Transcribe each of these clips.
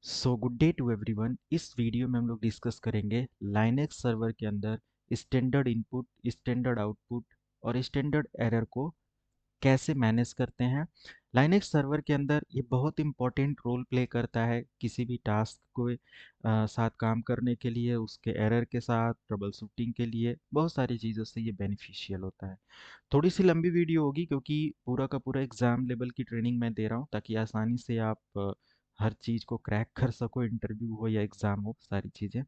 So good day to everyone. इस video में हम लोग डिस्कस करेंगे लाइनेक्स सर्वर के अंदर स्टैंडर्ड इनपुट, स्टैंडर्ड आउटपुट और स्टैंडर्ड एरर को कैसे मैनेज करते हैं। लाइनेक्स सर्वर के अंदर ये बहुत इंपॉर्टेंट रोल प्ले करता है किसी भी टास्क को साथ काम करने के लिए, उसके एरर के साथ ट्रबल शूटिंग के लिए, बहुत सारी चीज़ों से ये बेनिफिशियल होता है। थोड़ी सी लंबी वीडियो होगी क्योंकि पूरा का पूरा एग्ज़ाम लेवल की ट्रेनिंग मैं दे रहा हूँ ताकि आसानी से आप हर चीज़ को क्रैक कर सको, इंटरव्यू हो या एग्ज़ाम हो, सारी चीज़ें।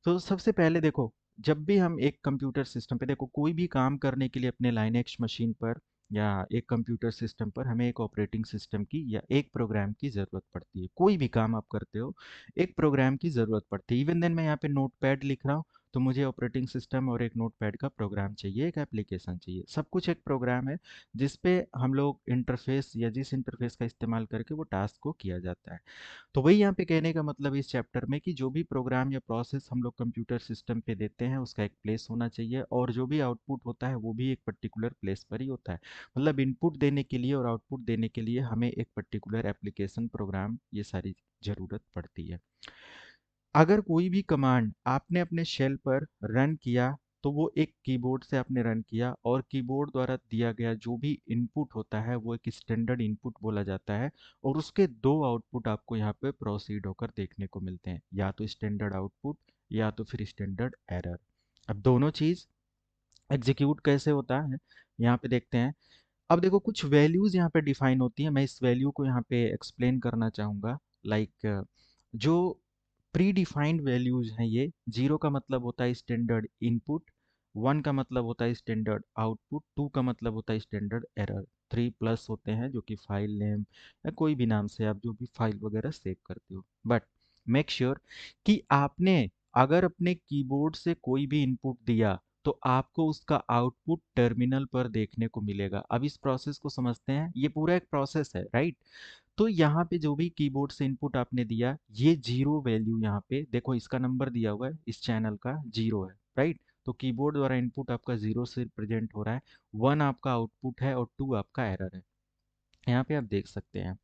तो सबसे पहले देखो, जब भी हम एक कंप्यूटर सिस्टम पे, देखो कोई भी काम करने के लिए अपने लाइनेक्स मशीन पर या एक कंप्यूटर सिस्टम पर हमें एक ऑपरेटिंग सिस्टम की या एक प्रोग्राम की ज़रूरत पड़ती है। कोई भी काम आप करते हो, एक प्रोग्राम की ज़रूरत पड़ती है। इवन देन मैं यहाँ पे नोटपैड लिख रहा हूँ तो मुझे ऑपरेटिंग सिस्टम और एक नोटपैड का प्रोग्राम चाहिए, एक एप्लीकेशन चाहिए। सब कुछ एक प्रोग्राम है जिस पे हम लोग इंटरफेस या जिस इंटरफेस का इस्तेमाल करके वो टास्क को किया जाता है। तो वही यहाँ पे कहने का मतलब इस चैप्टर में कि जो भी प्रोग्राम या प्रोसेस हम लोग कंप्यूटर सिस्टम पे देते हैं उसका एक प्लेस होना चाहिए, और जो भी आउटपुट होता है वो भी एक पर्टिकुलर प्लेस पर ही होता है। मतलब इनपुट देने के लिए और आउटपुट देने के लिए हमें एक पर्टिकुलर एप्लीकेशन, प्रोग्राम, ये सारी ज़रूरत पड़ती है। अगर कोई भी कमांड आपने अपने शेल पर रन किया तो वो एक कीबोर्ड से आपने रन किया, और कीबोर्ड द्वारा दिया गया जो भी इनपुट होता है वो एक स्टैंडर्ड इनपुट बोला जाता है। और उसके दो आउटपुट आपको यहाँ पे प्रोसीड होकर देखने को मिलते हैं, या तो स्टैंडर्ड आउटपुट या तो फिर स्टैंडर्ड एरर। अब दोनों चीज़ एग्जीक्यूट कैसे होता है यहाँ पे देखते हैं। अब देखो, कुछ वैल्यूज़ यहाँ पे डिफाइन होती हैं, मैं इस वैल्यू को यहाँ पे एक्सप्लेन करना चाहूँगा। लाइक जो प्री डिफाइंड वैल्यूज़ हैं, ये 0 का मतलब होता है स्टैंडर्ड इनपुट, 1 का मतलब होता है स्टैंडर्ड आउटपुट, 2 का मतलब होता है स्टैंडर्ड एरर, 3 प्लस होते हैं जो कि फाइल नेम या कोई भी नाम से आप जो भी फाइल वगैरह सेव करते हो। बट मेक श्योर कि आपने अगर अपने कीबोर्ड से कोई भी इनपुट दिया तो आपको उसका आउटपुट टर्मिनल पर देखने को मिलेगा। अब इस प्रोसेस को समझते हैं, ये पूरा एक प्रोसेस है, राइट। तो यहाँ पे जो भी कीबोर्ड से इनपुट आपने दिया, ये जीरो वैल्यू, यहाँ पे देखो इसका नंबर दिया हुआ है, इस चैनल का जीरो है, राइट। तो कीबोर्ड द्वारा इनपुट आपका जीरो से प्रेजेंट हो रहा है, 1 आपका आउटपुट है और 2 आपका एरर है। यहाँ पे आप देख सकते हैं।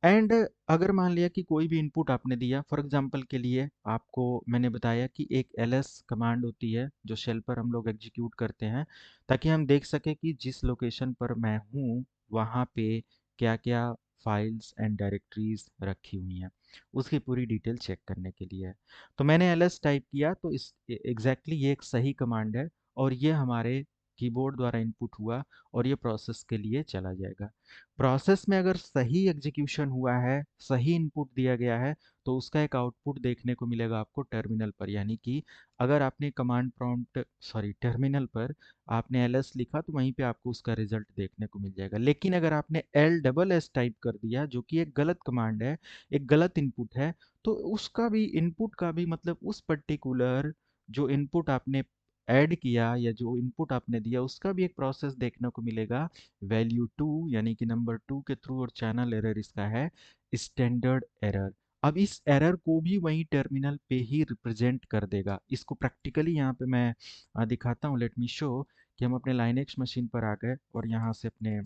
एंड अगर मान लिया कि कोई भी इनपुट आपने दिया, फॉर एग्जांपल के लिए आपको मैंने बताया कि एक ls कमांड होती है जो शेल पर हम लोग एग्जीक्यूट करते हैं ताकि हम देख सके कि जिस लोकेशन पर मैं हूँ वहाँ पे क्या क्या फाइल्स एंड डायरेक्टरीज रखी हुई हैं, उसकी पूरी डिटेल चेक करने के लिए है। तो मैंने ls टाइप किया तो इस एग्जैक्टली ये एक सही कमांड है, और ये हमारे कीबोर्ड द्वारा इनपुट हुआ और ये प्रोसेस के लिए चला जाएगा। प्रोसेस में अगर सही एग्जीक्यूशन हुआ है, सही इनपुट दिया गया है, तो उसका एक आउटपुट देखने को मिलेगा आपको टर्मिनल पर। यानी कि अगर आपने कमांड प्रॉम्प्ट, सॉरी, टर्मिनल पर आपने ls लिखा तो वहीं पे आपको उसका रिजल्ट देखने को मिल जाएगा। लेकिन अगर आपने LSS टाइप कर दिया जो कि एक गलत कमांड है, एक गलत इनपुट है, तो उसका भी इनपुट का भी मतलब उस पर्टिकुलर जो इनपुट आपने ऐड किया या जो इनपुट आपने दिया उसका भी एक प्रोसेस देखने को मिलेगा, वैल्यू 2 यानी कि नंबर 2 के थ्रू, और चैनल एरर इसका है स्टैंडर्ड एरर। अब इस एरर को भी वही टर्मिनल पे ही रिप्रेजेंट कर देगा। इसको प्रैक्टिकली यहाँ पे मैं दिखाता हूँ, लेट मी शो कि हम अपने लाइनेक्स मशीन पर आ गए और यहाँ से अपने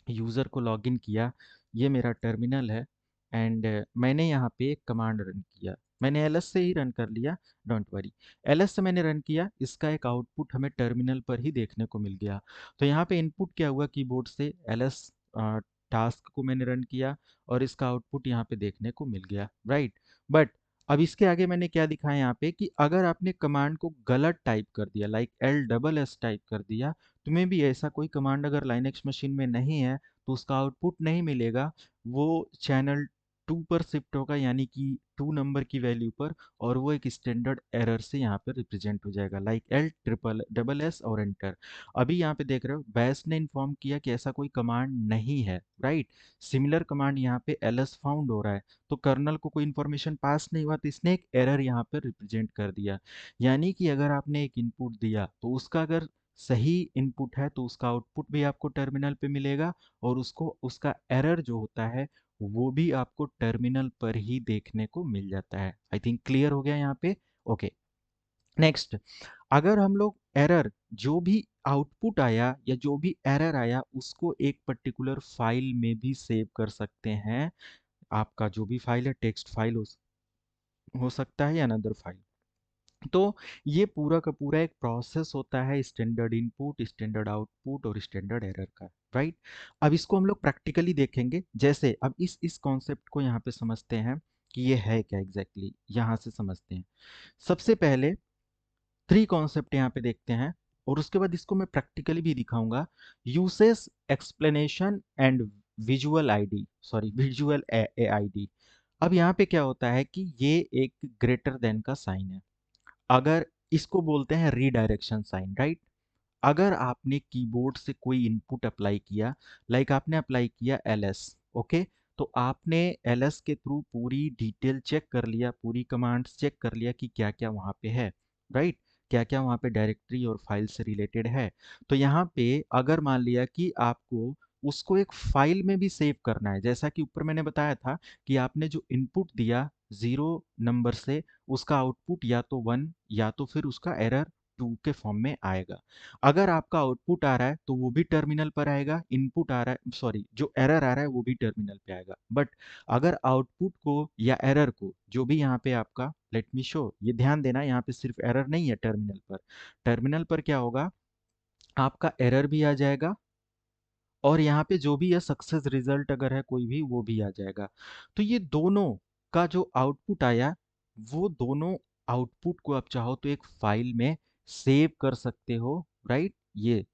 यूज़र को लॉगिन किया। ये मेरा टर्मिनल है एंड मैंने यहाँ पे एक कमांड रन किया। मैंने ls से ही रन कर लिया, डोंट वरी। ls से मैंने रन किया, इसका एक आउटपुट हमें टर्मिनल पर ही देखने को मिल गया। तो यहाँ पे इनपुट क्या हुआ, कीबोर्ड से ls टास्क को मैंने रन किया और इसका आउटपुट यहाँ पे देखने को मिल गया, राइट। बट अब इसके आगे मैंने क्या दिखाया यहाँ पे कि अगर आपने कमांड को गलत टाइप कर दिया, लाइक LSS टाइप कर दिया, तुम्हें भी ऐसा कोई कमांड अगर लाइनेक्स मशीन में नहीं है तो उसका आउटपुट नहीं मिलेगा, वो चैनल 2 पर शिफ्ट होगा, यानी कि 2 नंबर की वैल्यू पर, और वो एक स्टैंडर्ड एरर से यहाँ पर रिप्रेजेंट हो जाएगा, लाइक LSSS और एंटर। अभी यहाँ पे देख रहे हो बैश ने इन्फॉर्म किया कि ऐसा कोई कमांड नहीं है, राइट। सिमिलर कमांड यहाँ पे ls फाउंड हो रहा है, तो कर्नल को कोई इन्फॉर्मेशन पास नहीं हुआ तो इसने एक एरर यहाँ पर रिप्रेजेंट कर दिया। यानी कि अगर आपने एक इनपुट दिया तो उसका अगर सही इनपुट है तो उसका आउटपुट भी आपको टर्मिनल पे मिलेगा, और उसको उसका एरर जो होता है वो भी आपको टर्मिनल पर ही देखने को मिल जाता है। आई थिंक क्लियर हो गया यहाँ पे। ओके, नेक्स्ट, अगर हम लोग एरर, जो भी आउटपुट आया या जो भी एरर आया उसको एक पर्टिकुलर फाइल में भी सेव कर सकते हैं, आपका जो भी फाइल है, टेक्स्ट फाइल हो सकता है या अनदर फाइल। तो ये पूरा का पूरा एक प्रोसेस होता है स्टैंडर्ड इनपुट, स्टैंडर्ड आउटपुट और स्टैंडर्ड एरर का, राइट। अब इसको हम लोग प्रैक्टिकली देखेंगे। जैसे अब इस कॉन्सेप्ट को यहाँ पे समझते हैं कि ये है क्या एग्जैक्टली यहाँ से समझते हैं। सबसे पहले 3 कॉन्सेप्ट यहाँ पे देखते हैं और उसके बाद इसको मैं प्रैक्टिकली भी दिखाऊंगा। Uses, explanation and visual ID, sorry visual ID. अब यहाँ पे क्या होता है कि ये एक ग्रेटर देन का साइन है। अगर इसको बोलते हैं रीडायरेक्शन साइन, राइट। अगर आपने कीबोर्ड से कोई इनपुट अप्लाई किया, लाइक आपने अप्लाई किया ls, ओके, तो आपने ls के थ्रू पूरी डिटेल चेक कर लिया, पूरी कमांड्स चेक कर लिया कि क्या क्या वहाँ पे है, राइट, क्या क्या वहाँ पे डायरेक्टरी और फाइल से रिलेटेड है। तो यहाँ पे अगर मान लिया कि आपको उसको एक फाइल में भी सेव करना है, जैसा कि ऊपर मैंने बताया था कि आपने जो इनपुट दिया 0 नंबर से, उसका आउटपुट या तो 1 या तो फिर उसका एरर 2 के फॉर्म में आएगा। अगर आपका आउटपुट आ रहा है तो वो भी टर्मिनल पर आएगा, इनपुट आ रहा है, सॉरी जो एरर आ रहा है वो भी टर्मिनल पे आएगा। बट अगर आउटपुट को या एरर को, जो भी यहाँ पे आपका, लेट मी शो, ये ध्यान देना यहाँ पे सिर्फ एरर नहीं है टर्मिनल पर। टर्मिनल पर क्या होगा, आपका एरर भी आ जाएगा और यहाँ पे जो भी है सक्सेस रिजल्ट अगर है कोई भी, वो भी आ जाएगा। तो ये दोनों का जो आउटपुट आया, वो दोनों आउटपुट को आप चाहो तो एक फाइल में सेव कर सकते हो, राइट। ये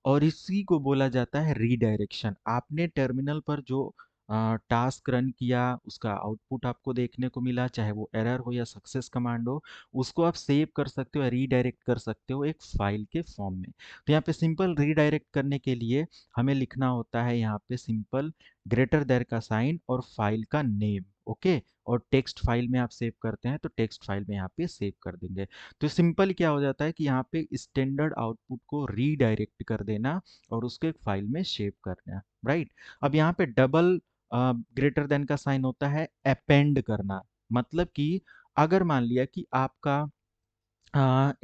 और इसी को बोला जाता है रीडायरेक्शन। आपने टर्मिनल पर जो टास्क रन किया, उसका आउटपुट आपको देखने को मिला, चाहे वो एरर हो या सक्सेस कमांड हो, उसको आप सेव कर सकते हो, रीडायरेक्ट कर सकते हो एक फाइल के फॉर्म में। तो यहाँ पे सिंपल रीडायरेक्ट करने के लिए हमें लिखना होता है यहाँ पे सिंपल ग्रेटर देन का साइन और फाइल का नेम, ओके। और टेक्स्ट फाइल में आप सेव करते हैं तो टेक्स्ट फाइल में यहाँ पे सेव कर देंगे। तो सिंपल क्या हो जाता है कि यहाँ पे स्टैंडर्ड आउटपुट को रीडायरेक्ट कर देना और उसको एक फाइल में सेव करना, राइट। अब यहाँ पे डबल ग्रेटर देन का साइन होता है अपेंड करना। मतलब कि अगर मान लिया कि आपका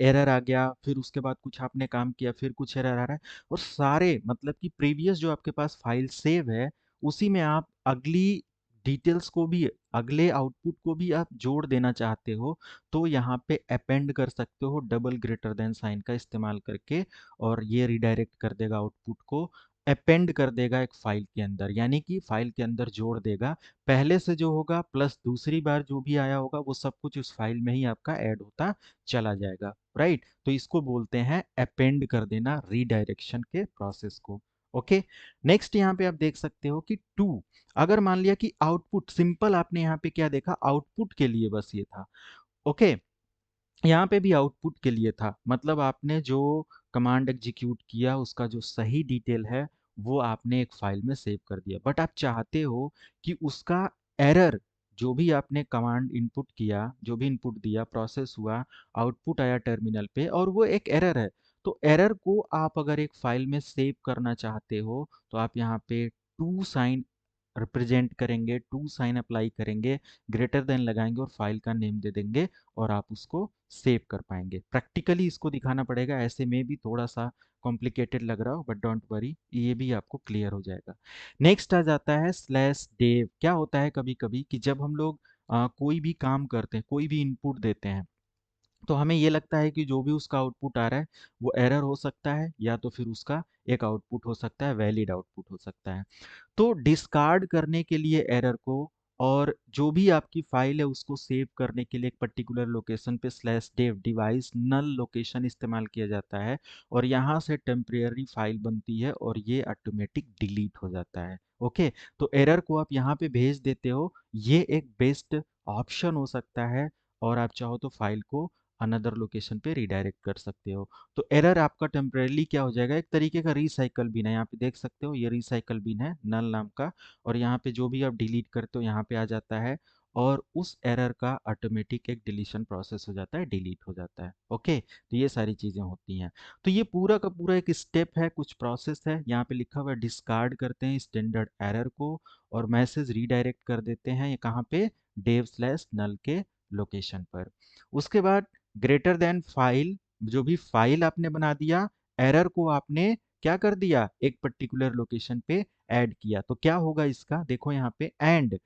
एरर आ गया, फिर उसके बाद कुछ आपने काम किया, फिर कुछ एरर आ रहा है, और सारे मतलब कि प्रीवियस जो आपके पास फाइल सेव है, उसी में आप अगली डिटेल्स को भी, अगले आउटपुट को भी आप जोड़ देना चाहते हो, तो यहाँ पे अपेंड कर सकते हो डबल ग्रेटर देन साइन का इस्तेमाल करके, और ये रिडायरेक्ट कर देगा आउटपुट को, अपेंड कर देगा एक फाइल के अंदर, यानी कि फाइल के अंदर जोड़ देगा। पहले से जो होगा प्लस दूसरी बार जो भी आया होगा वो सब कुछ उस फाइल में ही आपका ऐड होता चला जाएगा, राइट। तो इसको बोलते हैं अपेंड कर देना, रीडायरेक्शन के प्रोसेस को, ओके। नेक्स्ट यहाँ पे आप देख सकते हो कि टू, अगर मान लिया कि आउटपुट, सिंपल आपने यहाँ पे क्या देखा, आउटपुट के लिए बस ये था, ओके। यहाँ पे भी आउटपुट के लिए था, मतलब आपने जो कमांड एग्जीक्यूट किया उसका जो सही डिटेल है वो आपने एक फाइल में सेव कर दिया। बट आप चाहते हो कि उसका एरर, जो भी आपने कमांड इनपुट किया, जो भी इनपुट दिया, प्रोसेस हुआ, आउटपुट आया टर्मिनल पे और वो एक एरर है, तो एरर को आप अगर एक फाइल में सेव करना चाहते हो तो आप यहाँ पे टू साइन रिप्रेजेंट करेंगे, टू साइन अप्लाई करेंगे, ग्रेटर देन लगाएंगे और फाइल का नेम दे देंगे और आप उसको सेव कर पाएंगे। प्रैक्टिकली इसको दिखाना पड़ेगा, ऐसे में भी थोड़ा सा कॉम्प्लिकेटेड लग रहा हो, बट डोंट वरी, ये भी आपको क्लियर हो जाएगा। नेक्स्ट आ जाता है स्लैश डेव। क्या होता है कभी कभी कि जब हम लोग कोई भी काम करते हैं, कोई भी इनपुट देते हैं, तो हमें ये लगता है कि जो भी उसका आउटपुट आ रहा है वो एरर हो सकता है या तो फिर उसका एक आउटपुट हो सकता है, वैलिड आउटपुट हो सकता है। तो डिस्कार्ड करने के लिए एरर को, और जो भी आपकी फाइल है उसको सेव करने के लिए एक पर्टिकुलर लोकेशन पे स्लैश डेव डिवाइस नल लोकेशन इस्तेमाल किया जाता है, और यहाँ से टेम्परेरी फाइल बनती है और ये ऑटोमेटिक डिलीट हो जाता है, ओके। तो एरर को आप यहाँ पे भेज देते हो, ये एक बेस्ट ऑप्शन हो सकता है, और आप चाहो तो फाइल को अनदर लोकेशन पे रिडायरेक्ट कर सकते हो। तो एरर आपका टेम्परेली क्या हो जाएगा, एक तरीके का रिसाइकल बिन है। यहाँ पे देख सकते हो ये रिसाइकल बिन है नल नाम का, और यहाँ पे जो भी आप डिलीट करते हो यहाँ पे आ जाता है, और उस एरर का ऑटोमेटिक एक डिलीशन प्रोसेस हो जाता है, डिलीट हो जाता है, ओके। तो ये सारी चीज़ें होती हैं। तो ये पूरा का पूरा एक स्टेप है, कुछ प्रोसेस है। यहाँ पे लिखा हुआ है डिस्कार्ड करते हैं स्टैंडर्ड एरर को और मैसेज रीडायरेक्ट कर देते हैं, ये कहाँ पे, डेव स्लैश नल के लोकेशन पर। उसके बाद ग्रेटर देन फाइल, जो भी फाइल आपने बना दिया, एरर को आपने क्या कर दिया, एक पर्टिकुलर लोकेशन पे ऐड किया, तो क्या होगा इसका, देखो यहाँ पे एंड,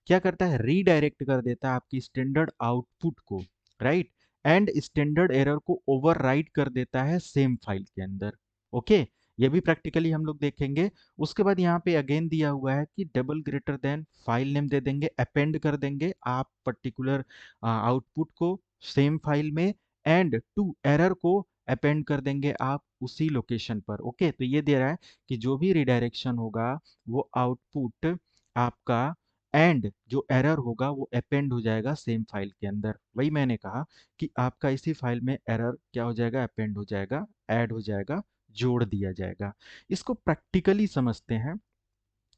क्या करता है, रीडायरेक्ट कर देता है आपकी स्टैंडर्ड आउटपुट को, राइट, एंड स्टैंडर्ड एरर को ओवरराइड कर देता है सेम फाइल के अंदर। ओके, ये भी प्रैक्टिकली हम लोग देखेंगे। उसके बाद यहाँ पे अगेन दिया हुआ है कि double greater than file name दे देंगे, अपेंड कर देंगे आप पर्टिकुलर आउटपुट को सेम फाइल में, एंड टू एरर को अपेंड कर देंगे आप उसी लोकेशन पर। ओके, तो ये दे रहा है कि जो भी रिडायरेक्शन होगा वो आउटपुट आपका एंड जो एरर होगा वो अपेंड हो जाएगा सेम फाइल के अंदर। वही मैंने कहा कि आपका इसी फाइल में एरर क्या हो जाएगा, अपेंड हो जाएगा, ऐड हो जाएगा, जोड़ दिया जाएगा। इसको प्रैक्टिकली समझते हैं।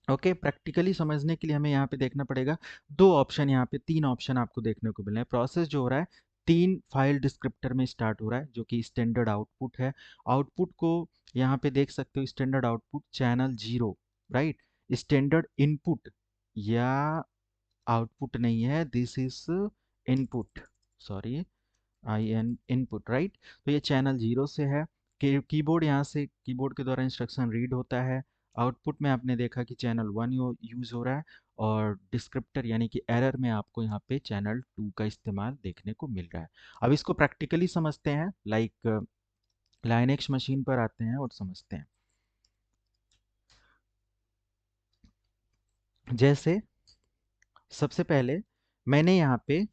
ओके, प्रैक्टिकली समझने के लिए हमें यहाँ पे देखना पड़ेगा दो ऑप्शन, यहाँ पे तीन ऑप्शन आपको देखने को मिल रहे हैं। प्रोसेस जो हो रहा है तीन फाइल डिस्क्रिप्टर में स्टार्ट हो रहा है, जो कि स्टैंडर्ड आउटपुट है। आउटपुट को यहाँ पे देख सकते हो, standard output channel 0, right. Standard input या आउटपुट नहीं है, this is input, sorry, I N input, right. तो ये चैनल 0 से है। कीबोर्ड यहाँ से कीबोर्ड के द्वारा इंस्ट्रक्शन रीड होता है। आउटपुट में आपने देखा कि चैनल 1 यूज हो रहा है, और डिस्क्रिप्टर यानी कि एरर में आपको यहाँ पे चैनल 2 का इस्तेमाल देखने को मिल रहा है। अब इसको प्रैक्टिकली समझते हैं, लाइक लाइनेक्स मशीन पर आते हैं और समझते हैं। जैसे सबसे पहले मैंने यहाँ पे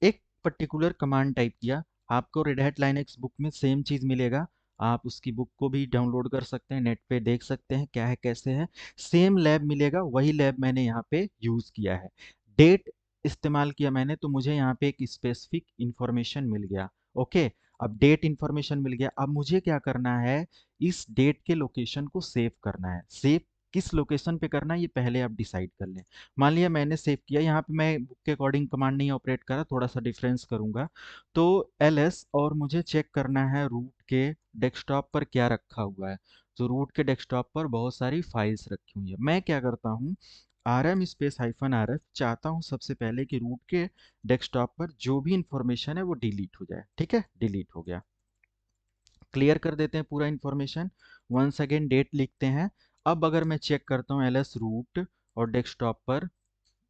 एक पर्टिकुलर कमांड टाइप किया। आपको रेड हैट लाइनेक्स बुक में सेम चीज़ मिलेगा, आप उसकी बुक को भी डाउनलोड कर सकते हैं, नेट पे देख सकते हैं क्या है कैसे है। सेम लैब मिलेगा, वही लैब मैंने यहाँ पे यूज़ किया है। डेट इस्तेमाल किया मैंने, तो मुझे यहाँ पे एक स्पेसिफिक इंफॉर्मेशन मिल गया। ओके, अब डेट इंफॉर्मेशन मिल गया, अब मुझे क्या करना है, इस डेट के लोकेशन को सेव करना है। सेव किस लोकेशन पे करना है ये पहले आप डिसाइड कर लें। मान लिया मैंने सेव किया, यहाँ पे मैं बुक के अकॉर्डिंग कमांड नहीं ऑपरेट करा, थोड़ा सा डिफरेंस करूंगा। तो ls, और मुझे चेक करना है रूट के डेस्कटॉप पर क्या रखा हुआ है। तो रूट के डेस्कटॉप पर बहुत सारी फाइल्स रखी हुई है। मैं क्या करता हूँ, rm स्पेस हाइफन rf चाहता हूँ सबसे पहले कि रूट के डेस्कटॉप पर जो भी इंफॉर्मेशन है वो डिलीट हो जाए। ठीक है, डिलीट हो गया। क्लियर कर देते हैं पूरा इन्फॉर्मेशन। वंस अगेन डेट लिखते हैं। अब अगर मैं चेक करता हूँ ls रूट और डेस्कटॉप पर,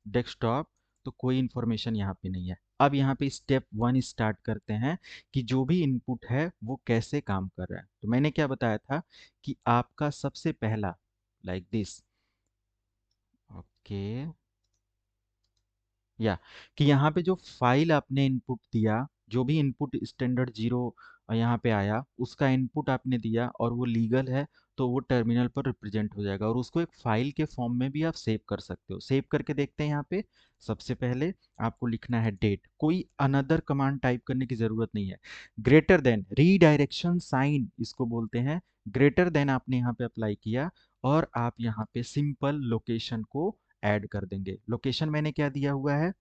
डेस्कटॉप, तो कोई इंफॉर्मेशन यहाँ पे नहीं है। अब यहाँ पे स्टेप 1 स्टार्ट करते हैं कि जो भी इनपुट है वो कैसे काम कर रहा है। तो मैंने क्या बताया था कि आपका सबसे पहला, लाइक दिस, ओके, या कि यहाँ पे जो फाइल आपने इनपुट दिया, जो भी इनपुट स्टैंडर्ड 0 यहाँ पे आया, उसका इनपुट आपने दिया और वो लीगल है, तो वो टर्मिनल पर रिप्रेजेंट हो जाएगा, और उसको एक फाइल के फॉर्म में भी आप सेव कर सकते हो। सेव करके देखते हैं। यहाँ पे सबसे पहले आपको लिखना है डेट, कोई अनदर कमांड टाइप करने की जरूरत नहीं है। ग्रेटर देन, रीडायरेक्शन साइन इसको बोलते हैं। ग्रेटर देन आपने यहाँ पे अप्लाई किया, और आप यहाँ पे सिंपल लोकेशन को ऐड कर देंगे। लोकेशन मैंने क्या दिया हुआ है,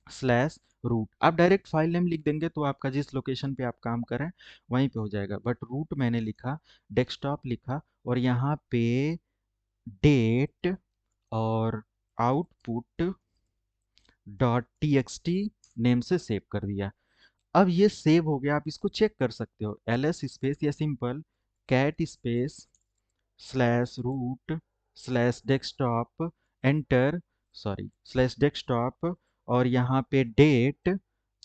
स्लैश रूट। आप डायरेक्ट फाइल नेम लिख देंगे तो आपका जिस लोकेशन पे आप काम कर रहे हैं वहीं पे हो जाएगा, बट रूट मैंने लिखा, डेस्कटॉप लिखा, और यहाँ पे डेट और आउटपुट डॉट टी नेम से सेव कर दिया। अब ये सेव हो गया, आप इसको चेक कर सकते हो, ls स्पेस या simple cat space slash root slash desktop, enter, sorry, slash desktop, और यहाँ पे डेट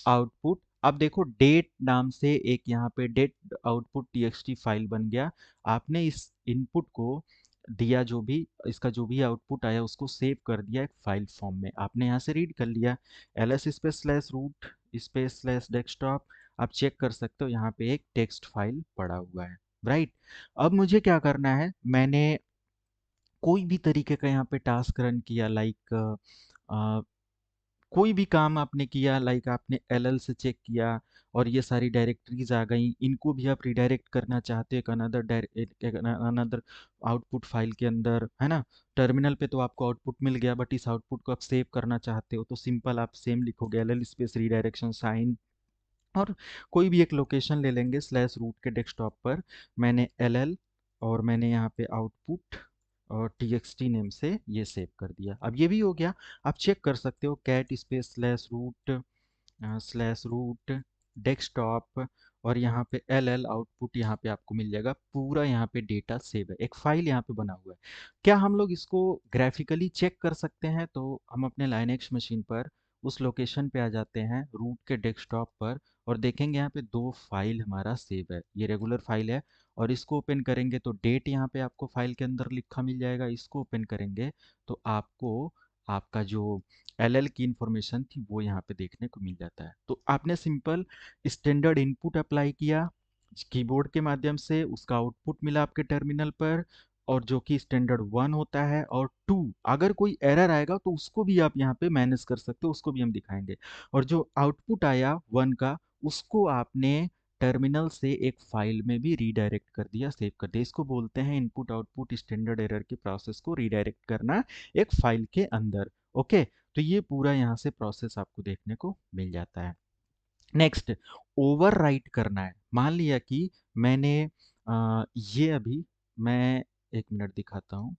आउटपुट। अब देखो डेट नाम से एक यहाँ पे डेट आउटपुट टीएक्सटी फाइल बन गया। आपने इस इनपुट को दिया, जो भी इसका जो भी आउटपुट आया उसको सेव कर दिया एक फाइल फॉर्म में, आपने यहाँ से रीड कर लिया। ls space slash root space slash desktop, आप चेक कर सकते हो यहाँ पे एक टेक्स्ट फाइल पड़ा हुआ है, राइट। अब मुझे क्या करना है, मैंने कोई भी तरीके का यहाँ पे टास्क रन किया, लाइक कोई भी काम आपने किया, लाइक आपने ll से चेक किया और ये सारी डायरेक्टरीज आ गई, इनको भी आप रिडायरेक्ट करना चाहते हो एक अनदर आउटपुट फाइल के अंदर, है ना। टर्मिनल पे तो आपको आउटपुट मिल गया, बट इस आउटपुट को आप सेव करना चाहते हो, तो सिंपल आप सेम लिखोगे ll स्पेस रिडायरेक्शन साइन, और कोई भी एक लोकेशन ले लेंगे स्लैश रूट के डेस्कटॉप पर। मैंने ll और मैंने यहाँ पे आउटपुट और txt नेम से ये सेव कर दिया। अब ये भी हो गया। आप चेक कर सकते हो cat space slash root desktop, और यहाँ पे एल एल आउटपुट यहाँ पे आपको मिल जाएगा। पूरा यहाँ पे डेटा सेव है, एक फाइल यहाँ पे बना हुआ है। क्या हम लोग इसको ग्राफिकली चेक कर सकते हैं? तो हम अपने लाइनेक्स मशीन पर उस लोकेशन पे आ जाते हैं, रूट के डेस्कटॉप पर, और देखेंगे यहाँ पे दो फाइल हमारा सेव है। ये रेगुलर फाइल है, और इसको ओपन करेंगे तो डेट यहाँ पे आपको फाइल के अंदर लिखा मिल जाएगा। इसको ओपन करेंगे तो आपको आपका जो एलएल की इंफॉर्मेशन थी वो यहाँ पे देखने को मिल जाता है। तो आपने सिंपल स्टैंडर्ड इनपुट अप्लाई किया कीबोर्ड के माध्यम से, उसका आउटपुट मिला आपके टर्मिनल पर, और जो कि स्टैंडर्ड 1 होता है। और 2, अगर कोई एरर आएगा तो उसको भी आप यहाँ पे मैनेज कर सकते हो, उसको भी हम दिखाएंगे। और जो आउटपुट आया 1 का, उसको आपने टर्मिनल से एक फाइल में भी रीडायरेक्ट कर दिया, सेव कर दिया। इसको बोलते हैं इनपुट आउटपुट स्टैंडर्ड एरर के प्रोसेस को रीडायरेक्ट करना एक फाइल के अंदर। ओके, तो ये पूरा यहाँ से प्रोसेस आपको देखने को मिल जाता है। नेक्स्ट, ओवरराइट करना है। मान लिया कि मैंने ये अभी, मैं एक मिनट दिखाता हूँ।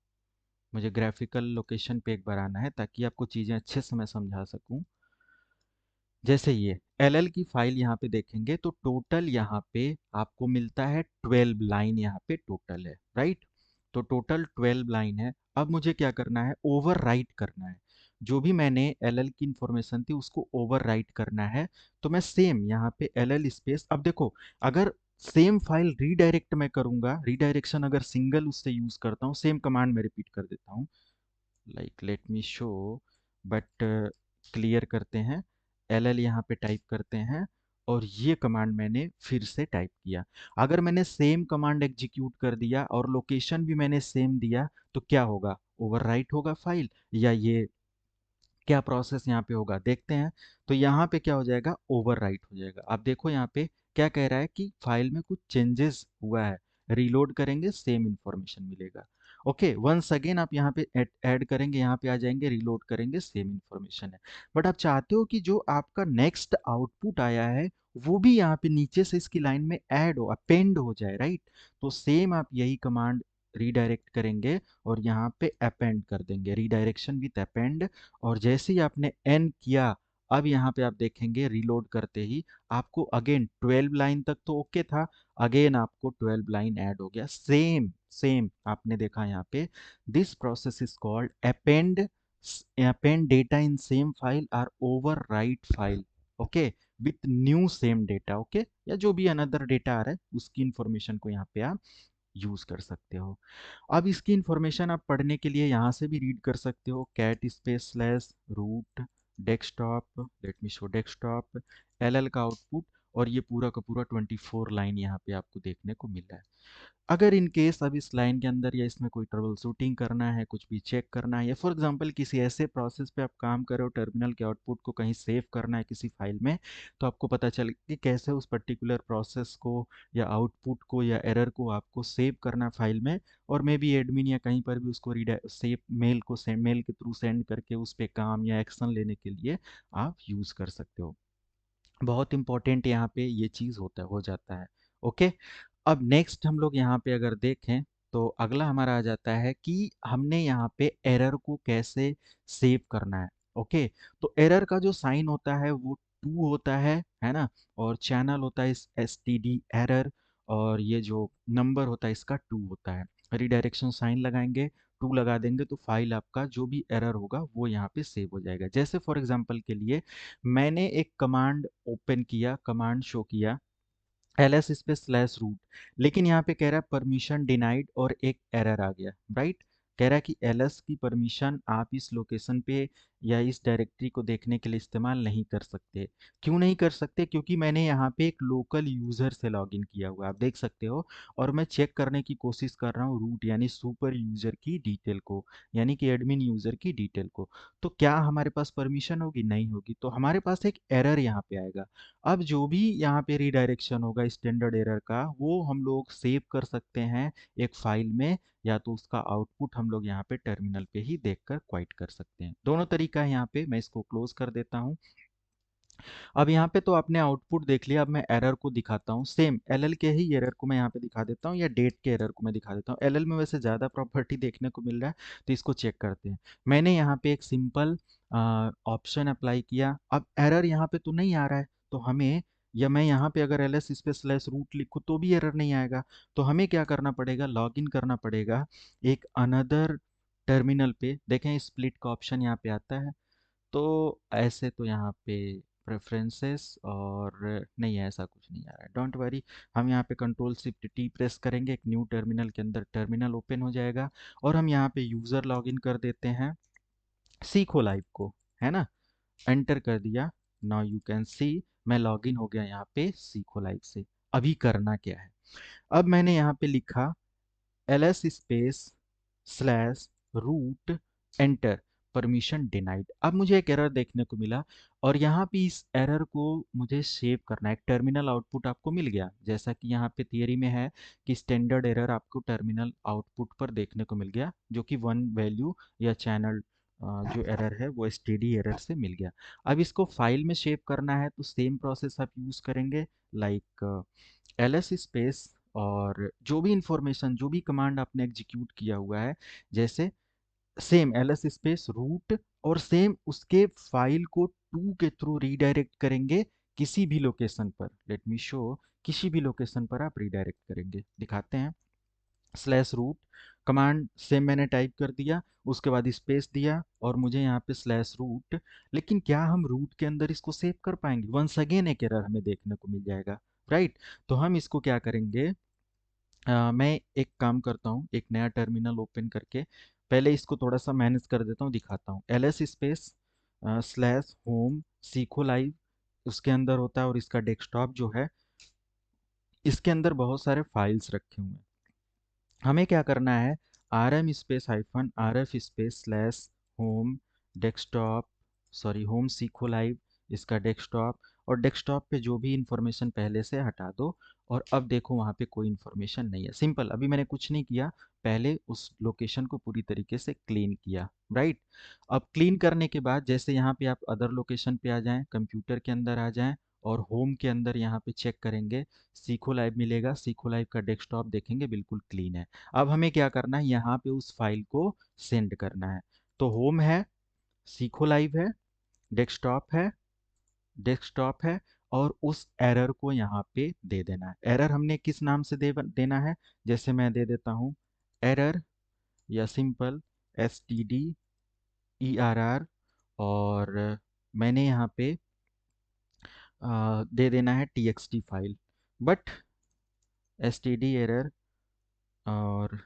मुझे ग्राफिकल लोकेशन पे एक बार आना है ताकि आपको चीज़ें अच्छे से मैं समझा सकूँ। जैसे ये एलएल की फाइल यहाँ पे देखेंगे तो टोटल यहाँ पे आपको मिलता है 12 लाइन, यहाँ पे टोटल है, राइट? तो टोटल 12 लाइन है। अब मुझे क्या करना है? ओवरराइट करना है। जो भी मैंने एलएल की इंफॉर्मेशन थी उसको ओवरराइट करना है। तो मैं सेम यहाँ पे एलएल स्पेस, अब देखो, अगर सेम फाइल रीडायरेक्ट मैं करूंगा, रीडायरेक्शन अगर सिंगल उससे यूज करता हूँ, सेम कमांड में रिपीट कर देता हूँ, like late me show, but clear करते हैं। एल एल यहाँ पे टाइप करते हैं, और ये कमांड मैंने फिर से टाइप किया। अगर मैंने सेम कमांड एग्जीक्यूट कर दिया और लोकेशन भी मैंने सेम दिया, तो क्या होगा? ओवरराइट होगा फाइल, या ये क्या प्रोसेस यहाँ पे होगा देखते हैं। तो यहाँ पे क्या हो जाएगा? ओवरराइट हो जाएगा। आप देखो यहाँ पे क्या कह रहा है कि फाइल में कुछ चेंजेस हुआ है, रीलोड करेंगे सेम इंफॉर्मेशन मिलेगा। ओके, वंस अगेन आप यहाँ पे ऐड करेंगे, यहाँ पे आ जाएंगे, रीलोड करेंगे, सेम इंफॉर्मेशन है। बट आप चाहते हो कि जो आपका नेक्स्ट आउटपुट आया है वो भी यहाँ पे नीचे से इसकी लाइन में ऐड हो, अपेंड हो जाए, राइट? तो सेम आप यही कमांड रीडायरेक्ट करेंगे और यहाँ पे अपेंड कर देंगे, रीडायरेक्शन विथ अपेंड। और जैसे ही आपने एन किया, अब यहाँ पे आप देखेंगे रीलोड करते ही आपको अगेन 12 लाइन तक तो ओके था, अगेन आपको 12 लाइन ऐड हो गया। सेम सेम आपने देखा यहाँ पे, this process is called append. Append data in same file or overwrite file, okay, with new same data. Okay, या जो भी अनदर डेटा आ रहा है उसकी इंफॉर्मेशन को यहाँ पे आप यूज कर सकते हो। अब इसकी इंफॉर्मेशन आप पढ़ने के लिए यहाँ से भी रीड कर सकते हो, cat space slash root desktop, let me show desktop, LL का आउटपुट, और ये पूरा का पूरा 24 लाइन यहाँ पे आपको देखने को मिल रहा है। अगर इन केस अब इस लाइन के अंदर या इसमें कोई ट्रबल शूटिंग करना है, कुछ भी चेक करना है, या फॉर एग्जांपल किसी ऐसे प्रोसेस पे आप काम कर रहे हो, टर्मिनल के आउटपुट को कहीं सेव करना है किसी फाइल में, तो आपको पता चले कि कैसे उस पर्टिकुलर प्रोसेस को या आउटपुट को या एरर को आपको सेव करना फाइल में, और मे बी एडमिन या कहीं पर भी उसको सेव मेल को मेल के थ्रू सेंड करके उस पर काम या एक्शन लेने के लिए आप यूज़ कर सकते हो। बहुत इंपॉर्टेंट यहाँ पे ये चीज़ हो जाता है। ओके, अब नेक्स्ट हम लोग यहाँ पे अगर देखें तो अगला हमारा आ जाता है कि हमने यहाँ पे एरर को कैसे सेव करना है। ओके, तो एरर का जो साइन होता है वो 2 होता है ना, और चैनल होता है इस एस टी डी एरर, और ये जो नंबर होता है इसका 2 होता है। रिडायरेक्शन साइन लगाएंगे, 2 लगा देंगे तो फाइल आपका जो भी एरर होगा वो यहाँ पे सेव हो जाएगा। जैसे फॉर एग्जांपल के लिए मैंने एक कमांड ओपन किया, कमांड शो किया एलएस स्पेस स्लैश रूट, लेकिन यहाँ पे कह रहा है परमिशन डिनाइड और एक एरर आ गया, राइट? कह रहा है कि एलएस की परमिशन आप इस लोकेशन पे या इस डायरेक्टरी को देखने के लिए इस्तेमाल नहीं कर सकते। क्यों नहीं कर सकते? क्योंकि मैंने यहाँ पे एक लोकल यूजर से लॉगिन किया हुआ है, आप देख सकते हो, और मैं चेक करने की कोशिश कर रहा हूँ रूट यानी सुपर यूजर की डिटेल को, यानी कि एडमिन यूजर की डिटेल को। तो क्या हमारे पास परमिशन होगी? नहीं होगी, तो हमारे पास एक एरर यहाँ पे आएगा। अब जो भी यहाँ पे रिडायरेक्शन होगा स्टैंडर्ड एरर का, वो हम लोग सेव कर सकते हैं एक फाइल में, या तो उसका आउटपुट हम लोग यहाँ पे टर्मिनल पे ही देखकर क्वाइट कर सकते हैं। दोनों तरीका है यहाँ पे, मैं इसको क्लोज कर देता हूँ। अब यहाँ पे तो आपने आउटपुट देख लिया, अब मैं एरर को दिखाता हूँ। सेम एलएल के ही एरर को मैं यहाँ पे दिखा देता हूँ, या डेट के एरर को मैं दिखा देता हूँ। एलएल में वैसे ज़्यादा प्रॉपर्टी देखने को मिल रहा है, तो इसको चेक करते हैं। मैंने यहाँ पे एक सिंपल ऑप्शन अप्लाई किया, अब एरर यहाँ पे तो नहीं आ रहा है, तो हमें या मैं यहाँ पे अगर ls स्पेस स्लैश रूट लिखूँ तो भी एरर नहीं आएगा। तो हमें क्या करना पड़ेगा, लॉगिन करना पड़ेगा एक अनदर टर्मिनल पे। देखें स्प्लिट का ऑप्शन यहाँ पे आता है, तो ऐसे तो यहाँ पे प्रेफरेंसेस और नहीं है, ऐसा कुछ नहीं आ रहा है, डोंट वरी। हम यहाँ पे कंट्रोल शिफ्ट टी प्रेस करेंगे, एक न्यू टर्मिनल के अंदर टर्मिनल ओपन हो जाएगा और हम यहाँ पे यूज़र लॉगिन कर देते हैं सीखो लाइव को, है ना। एंटर कर दिया, नाउ यू कैन सी मैं लॉगिन हो गया यहाँ पे सीखो लाइव से। अभी करना क्या है, अब मैंने यहाँ पे लिखा ls space slash root enter, permission denied. अब मुझे एक एरर देखने को मिला और यहाँ पे इस एरर को मुझे सेव करना है। एक टर्मिनल आउटपुट आपको मिल गया, जैसा कि यहाँ पे थियरी में है कि स्टैंडर्ड एरर आपको टर्मिनल आउटपुट पर देखने को मिल गया, जो कि वन वैल्यू या चैनल जो एरर है वो एसटीडी एरर से मिल गया। अब इसको फाइल में सेव करना है तो सेम प्रोसेस आप यूज़ करेंगे, लाइक ls स्पेस और जो भी इंफॉर्मेशन, जो भी कमांड आपने एग्जीक्यूट किया हुआ है, जैसे सेम ls स्पेस रूट और सेम उसके फाइल को टू के थ्रू रीडायरेक्ट करेंगे किसी भी लोकेशन पर। लेट मी शो, किसी भी लोकेशन पर आप रीडायरेक्ट करेंगे, दिखाते हैं। स्लैश रूट कमांड सेम मैंने टाइप कर दिया, उसके बाद स्पेस दिया और मुझे यहाँ पे स्लैश रूट। लेकिन क्या हम रूट के अंदर इसको सेव कर पाएंगे, वंस अगेन एक एरर हमें देखने को मिल जाएगा, राइट। तो हम इसको क्या करेंगे, मैं एक काम करता हूँ, एक नया टर्मिनल ओपन करके पहले इसको थोड़ा सा मैनेज कर देता हूँ, दिखाता हूँ। ls space slash home Seekho live उसके अंदर होता है और इसका डेस्कटॉप जो है इसके अंदर बहुत सारे फाइल्स रखे हुए हैं। हमें क्या करना है, R M space hyphen R F space slash home desktop, sorry home Seekho live, इसका डेस्कटॉप, और डेस्कटॉप पे जो भी इंफॉर्मेशन पहले से हटा दो। और अब देखो वहाँ पे कोई इंफॉर्मेशन नहीं है, सिंपल। अभी मैंने कुछ नहीं किया, पहले उस लोकेशन को पूरी तरीके से क्लीन किया, राइट। अब क्लीन करने के बाद जैसे यहाँ पे आप अदर लोकेशन पे आ जाएं, कंप्यूटर के अंदर आ जाएं और होम के अंदर यहाँ पे चेक करेंगे, सीखो लाइव मिलेगा। सीखो लाइव का डेस्कटॉप देखेंगे बिल्कुल क्लीन है। अब हमें क्या करना है, यहाँ पे उस फाइल को सेंड करना है। तो होम है, सीखो लाइव है, डेस्कटॉप है, डेस्कटॉप है, और उस एरर को यहाँ पे दे देना है। एरर हमने किस नाम से देना है, जैसे मैं दे देता हूँ एरर या सिंपल stderr, और मैंने यहाँ पे दे देना है txt file, but std error और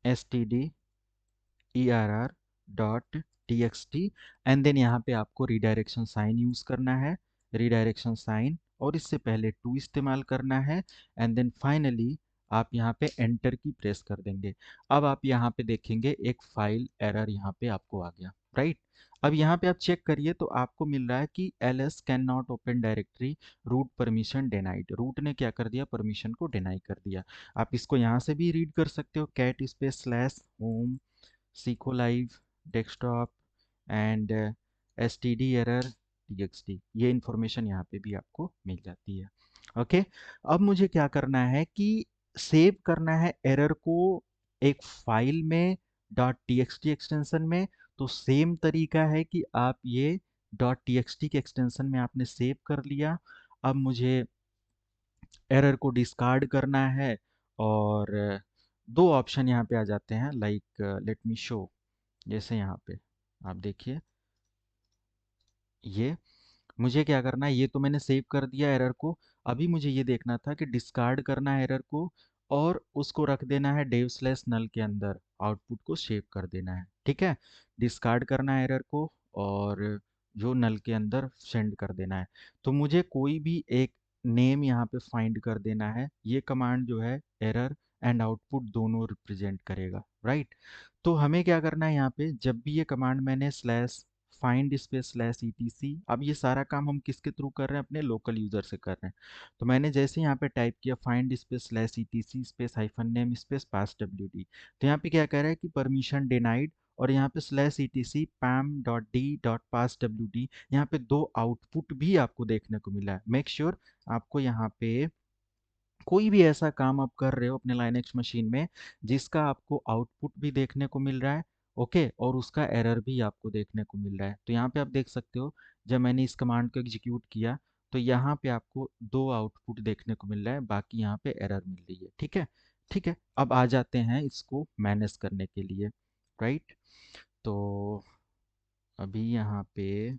std err dot txt, and then यहाँ पे आपको रिडायरेक्शन साइन यूज़ करना है, रिडायरेक्शन साइन, और इससे पहले टू इस्तेमाल करना है, एंड देन फाइनली आप यहाँ पे एंटर की प्रेस कर देंगे। अब आप यहाँ पे देखेंगे एक फाइल एरर यहाँ पे आपको आ गया, राइट। अब यहाँ पे आप चेक करिए तो आपको मिल रहा है कि ls can not open directory, root permission denied. Root ने क्या कर दिया, परमिशन को डिनाई कर दिया। आप इसको यहाँ से भी रीड कर सकते हो, cat space slash home Seekho live desktop and std error txt, ये इंफॉर्मेशन यहाँ पे भी आपको मिल जाती है। ओके, अब मुझे क्या करना है कि सेव करना है एरर को एक फाइल में डॉट txt एक्सटेंशन में। तो सेम तरीका है कि आप ये डॉट txt के एक्सटेंशन में आपने सेव कर लिया। अब मुझे एरर को डिस्कार्ड करना है और दो ऑप्शन यहाँ पे आ जाते हैं, लाइक लेट मी शो। जैसे यहाँ पे आप देखिए, ये मुझे क्या करना है, ये तो मैंने सेव कर दिया एरर को। अभी मुझे ये देखना था कि डिस्कार्ड करना है एरर को और उसको रख देना है डेव स्लैश नल के अंदर, आउटपुट को सेव कर देना है, ठीक है। डिस्कार्ड करना है एरर को और जो नल के अंदर सेंड कर देना है। तो मुझे कोई भी एक नेम यहाँ पे फाइंड कर देना है। ये कमांड जो है एरर एंड आउटपुट दोनों रिप्रेजेंट करेगा, राइट। तो हमें क्या करना है, यहाँ पे जब भी ये कमांड मैंने slash find space slash etc, अब ये सारा काम हम किसके थ्रू कर रहे हैं, अपने लोकल यूजर से कर रहे हैं। तो मैंने जैसे यहाँ पे टाइप किया find space slash etc space hyphen name space pass wd, तो यहाँ पे क्या कह रहा है कि परमिशन डिनाइड, और यहाँ पे slash etc pam dot d dot pass wd, यहाँ पे दो आउटपुट भी आपको देखने को मिला है। मेक श्योर आपको यहाँ पे कोई भी ऐसा काम आप कर रहे हो अपने लाइनेक्स मशीन में जिसका आपको आउटपुट भी देखने को मिल रहा है ओके, और उसका एरर भी आपको देखने को मिल रहा है। तो यहाँ पे आप देख सकते हो, जब मैंने इस कमांड को एग्जीक्यूट किया तो यहाँ पे आपको दो आउटपुट देखने को मिल रहा है, बाकी यहाँ पे एरर मिल रही है। ठीक है, ठीक है। अब आ जाते हैं इसको मैनेज करने के लिए, राइट। तो अभी यहाँ पे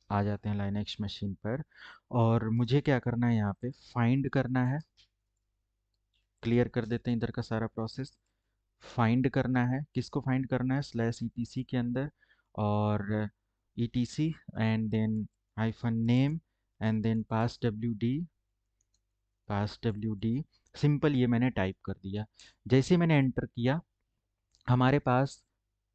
आ जाते हैं लाइनक्स मशीन पर, और मुझे क्या करना है, यहाँ पे फाइंड करना है। क्लियर कर देते हैं इधर का सारा प्रोसेस। फाइंड करना है, किसको फाइंड करना है, स्लैश ईटीसी के अंदर, और ETC and then hyphen name and then pass W D. Simple ये मैंने टाइप कर दिया। जैसे ही मैंने एंटर किया, हमारे पास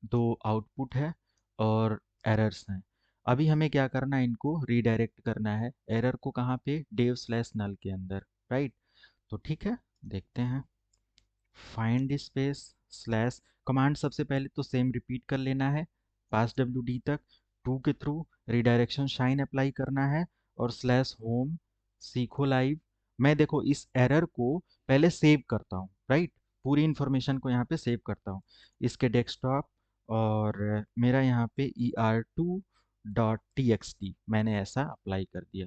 दो आउटपुट है और एरर्स हैं। अभी हमें क्या करना है, इनको रीडायरेक्ट करना है। एरर को कहाँ पे, डेव स्लैश नल के अंदर, राइट। तो ठीक है, देखते हैं। फाइंड स्पेस स्लैश, कमांड सबसे पहले तो सेम रिपीट कर लेना है पास डब्ल्यू डी तक। टू के थ्रू रिडायरेक्शन शाइन अप्लाई करना है, और स्लैश होम सीखो लाइव। मैं देखो इस एरर को पहले सेव करता हूँ, राइट। पूरी इंफॉर्मेशन को यहाँ पे सेव करता हूँ इसके डेस्कटॉप, और मेरा यहाँ पे er2.txt मैंने ऐसा अप्लाई कर दिया।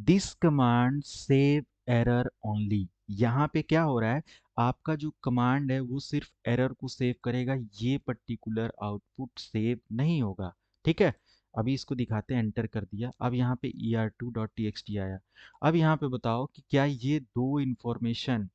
This command save error only. यहाँ पे क्या हो रहा है, आपका जो कमांड है वो सिर्फ एरर को सेव करेगा, ये पर्टिकुलर आउटपुट सेव नहीं होगा। ठीक है, अभी इसको दिखाते हैं। एंटर कर दिया, अब यहाँ पे er2.txt आया। अब यहाँ पे बताओ कि क्या ये दो इंफॉर्मेशन,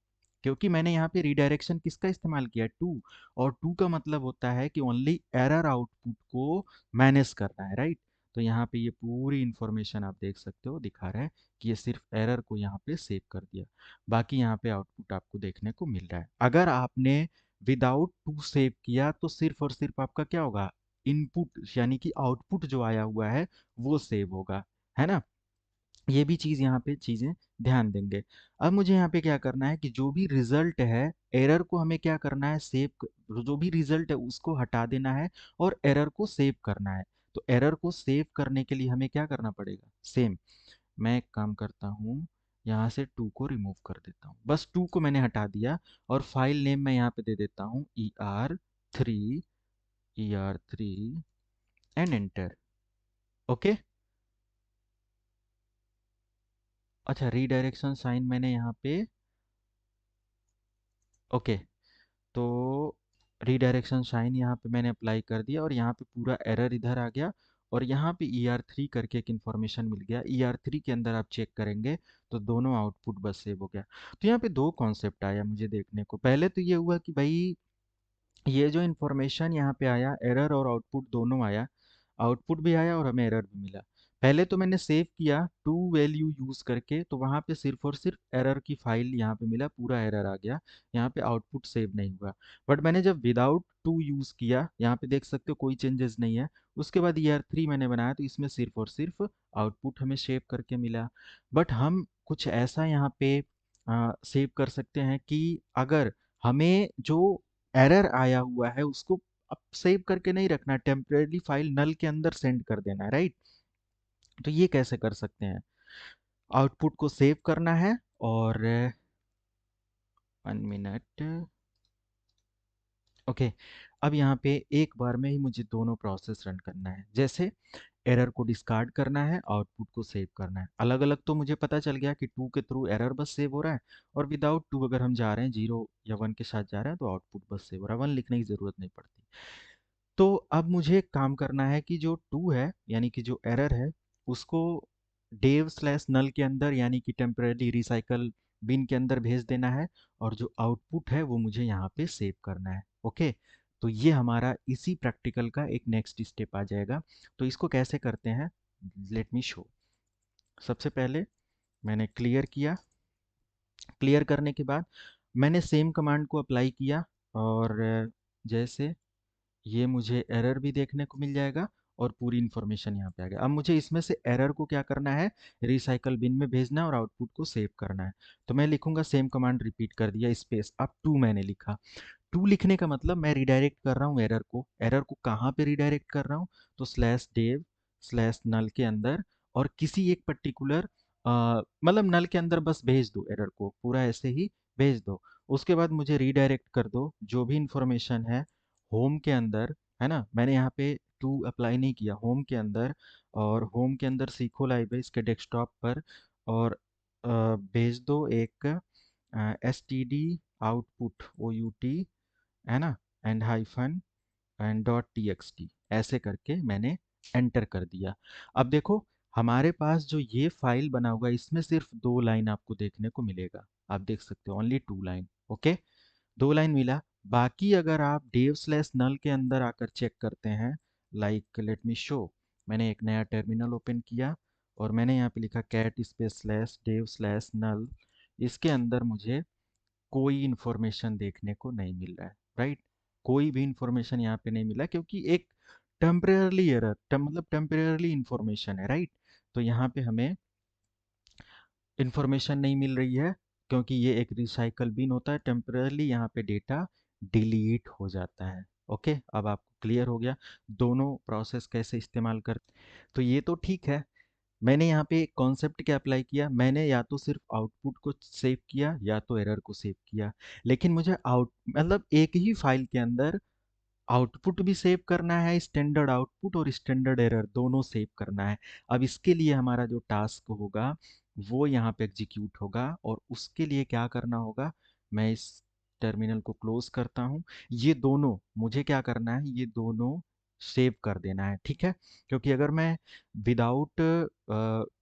क्योंकि मैंने यहाँ पे रिडायरेक्शन किसका इस्तेमाल किया, टू, और टू का मतलब होता है कि ओनली एरर आउटपुट को मैनेज करना है, राइट। तो यहाँ पे ये पूरी इंफॉर्मेशन आप देख सकते हो, दिखा रहा है कि ये सिर्फ एरर को यहाँ पे सेव कर दिया। बाकी यहाँ पे आउटपुट आपको देखने को मिल रहा है। अगर आपने विदाउट टू सेव किया तो सिर्फ और सिर्फ आपका क्या होगा, इनपुट यानी कि आउटपुट जो आया हुआ है वो सेव होगा, है ना। ये भी चीज़ यहाँ पे चीज़ें ध्यान देंगे। अब मुझे यहाँ पे क्या करना है कि जो भी रिजल्ट है, एरर को हमें क्या करना है, जो भी रिजल्ट है उसको हटा देना है और एरर को सेव करना है। तो एरर को सेव करने के लिए हमें क्या करना पड़ेगा, सेम मैं एक काम करता हूँ, यहाँ से टू को रिमूव कर देता हूँ। बस टू को मैंने हटा दिया, और फाइल नेम मैं यहाँ पे दे देता हूँ er3 एंड एंटर। ओके, अच्छा रीडायरेक्शन साइन मैंने यहाँ पे, ओके, तो रीडायरेक्शन साइन यहाँ पे मैंने अप्लाई कर दिया, और यहाँ पे पूरा एरर इधर आ गया, और यहाँ पे er3 करके एक इन्फॉर्मेशन मिल गया। er3 के अंदर आप चेक करेंगे तो दोनों आउटपुट बस सेव हो गया। तो यहाँ पे दो कॉन्सेप्ट आया मुझे देखने को। पहले तो ये हुआ कि भाई ये जो इन्फॉर्मेशन यहाँ पे आया, एरर और आउटपुट दोनों आया, आउटपुट भी आया और हमें एरर भी मिला। पहले तो मैंने सेव किया टू वैल्यू यूज करके, तो वहाँ पे सिर्फ और सिर्फ एरर की फाइल यहाँ पे मिला, पूरा एरर आ गया, यहाँ पे आउटपुट सेव नहीं हुआ। बट मैंने जब विदाउट टू यूज किया, यहाँ पे देख सकते हो कोई चेंजेस नहीं है। उसके बाद ER3 मैंने बनाया, तो इसमें सिर्फ और सिर्फ आउटपुट हमें सेव करके मिला। बट हम कुछ ऐसा यहाँ पे सेव कर सकते हैं कि अगर हमें जो एरर आया हुआ है उसको अब सेव करके नहीं रखना, टेम्परेरी फाइल नल के अंदर सेंड कर देना है, राइट। तो ये कैसे कर सकते हैं, आउटपुट को सेव करना है, और 1 मिनट, ओके। अब यहाँ पे एक बार में ही मुझे दोनों प्रोसेस रन करना है। जैसे एरर को डिस्कार्ड करना है, आउटपुट को सेव करना है। अलग अलग तो मुझे पता चल गया कि टू के थ्रू एरर बस सेव हो रहा है, और विदाउट टू अगर हम जा रहे हैं, जीरो या वन के साथ जा रहे हैं, तो आउटपुट बस सेव हो रहा है, वन लिखने की ज़रूरत नहीं पड़ती। तो अब मुझे एक काम करना है कि जो टू है यानी कि जो एरर है, उसको डेव स्लैश नल के अंदर यानी कि टेम्परेरी रिसाइकल बिन के अंदर भेज देना है, और जो आउटपुट है वो मुझे यहाँ पे सेव करना है। ओके, तो ये हमारा इसी प्रैक्टिकल का एक नेक्स्ट स्टेप आ जाएगा। तो इसको कैसे करते हैं, लेट मी शो। सबसे पहले मैंने क्लियर किया, क्लियर करने के बाद मैंने सेम कमांड को अप्लाई किया, और जैसे ये मुझे एरर भी देखने को मिल जाएगा, और पूरी इन्फॉर्मेशन यहाँ पे आ गया। अब मुझे इसमें से एरर को क्या करना है, रिसाइकल बिन में भेजना है, और आउटपुट को सेव करना है। तो मैं लिखूंगा, सेम कमांड रिपीट कर दिया, स्पेस, अब टू मैंने लिखा। टू लिखने का मतलब मैं रिडायरेक्ट कर रहा हूँ एरर को। एरर को कहाँ पे रिडायरेक्ट कर रहा हूँ, तो स्लैश डेव स्लैश नल के अंदर, और किसी एक पर्टिकुलर मतलब नल के अंदर बस भेज दो एरर को, पूरा ऐसे ही भेज दो। उसके बाद मुझे रीडायरेक्ट कर दो जो भी इंफॉर्मेशन है होम के अंदर, है ना, मैंने यहाँ पे टू अप्लाई नहीं किया, होम के अंदर, और होम के अंदर सीखो लाइव है इसके डेस्कटॉप पर, और भेज दो एक S T D output O U T, है ना, and hyphen and dot T X T, ऐसे करके मैंने एंटर कर दिया। अब देखो हमारे पास जो ये फाइल बना हुआ है इसमें सिर्फ 2 लाइन आपको देखने को मिलेगा, आप देख सकते हो ओनली 2 लाइन, ओके, 2 लाइन मिला। बाकी अगर आप डेव स्लैश नल के अंदर आकर चेक करते हैं, लाइक लेट मी शो, मैंने एक नया टर्मिनल ओपन किया और मैंने यहाँ पे लिखा cat space slash dev slash null, इसके अंदर मुझे कोई इन्फॉर्मेशन देखने को नहीं मिल रहा है, राइट, कोई भी इन्फॉर्मेशन यहाँ पे नहीं मिला क्योंकि एक टेम्परेरली एरर, मतलब टेम्परेरली इन्फॉर्मेशन है, राइट। तो यहाँ पे हमें इन्फॉर्मेशन नहीं मिल रही है क्योंकि ये एक रिसाइकल बिन होता है, टेम्परेरली यहाँ पे डेटा डिलीट हो जाता है। ओके, अब आपको क्लियर हो गया दोनों प्रोसेस कैसे इस्तेमाल कर। तो ये तो ठीक है, मैंने यहाँ पे कॉन्सेप्ट क्या अप्लाई किया, मैंने या तो सिर्फ आउटपुट को सेव किया या तो एरर को सेव किया, लेकिन मुझे आउट मतलब एक ही फाइल के अंदर आउटपुट भी सेव करना है, स्टैंडर्ड आउटपुट और स्टैंडर्ड एरर दोनों सेव करना है। अब इसके लिए हमारा जो टास्क होगा वो यहाँ पे एग्जीक्यूट होगा, और उसके लिए क्या करना होगा, मैं इस टर्मिनल को क्लोज करता हूँ। ये दोनों मुझे क्या करना है, ये दोनों सेव कर देना है, ठीक है, क्योंकि अगर मैं विदाउट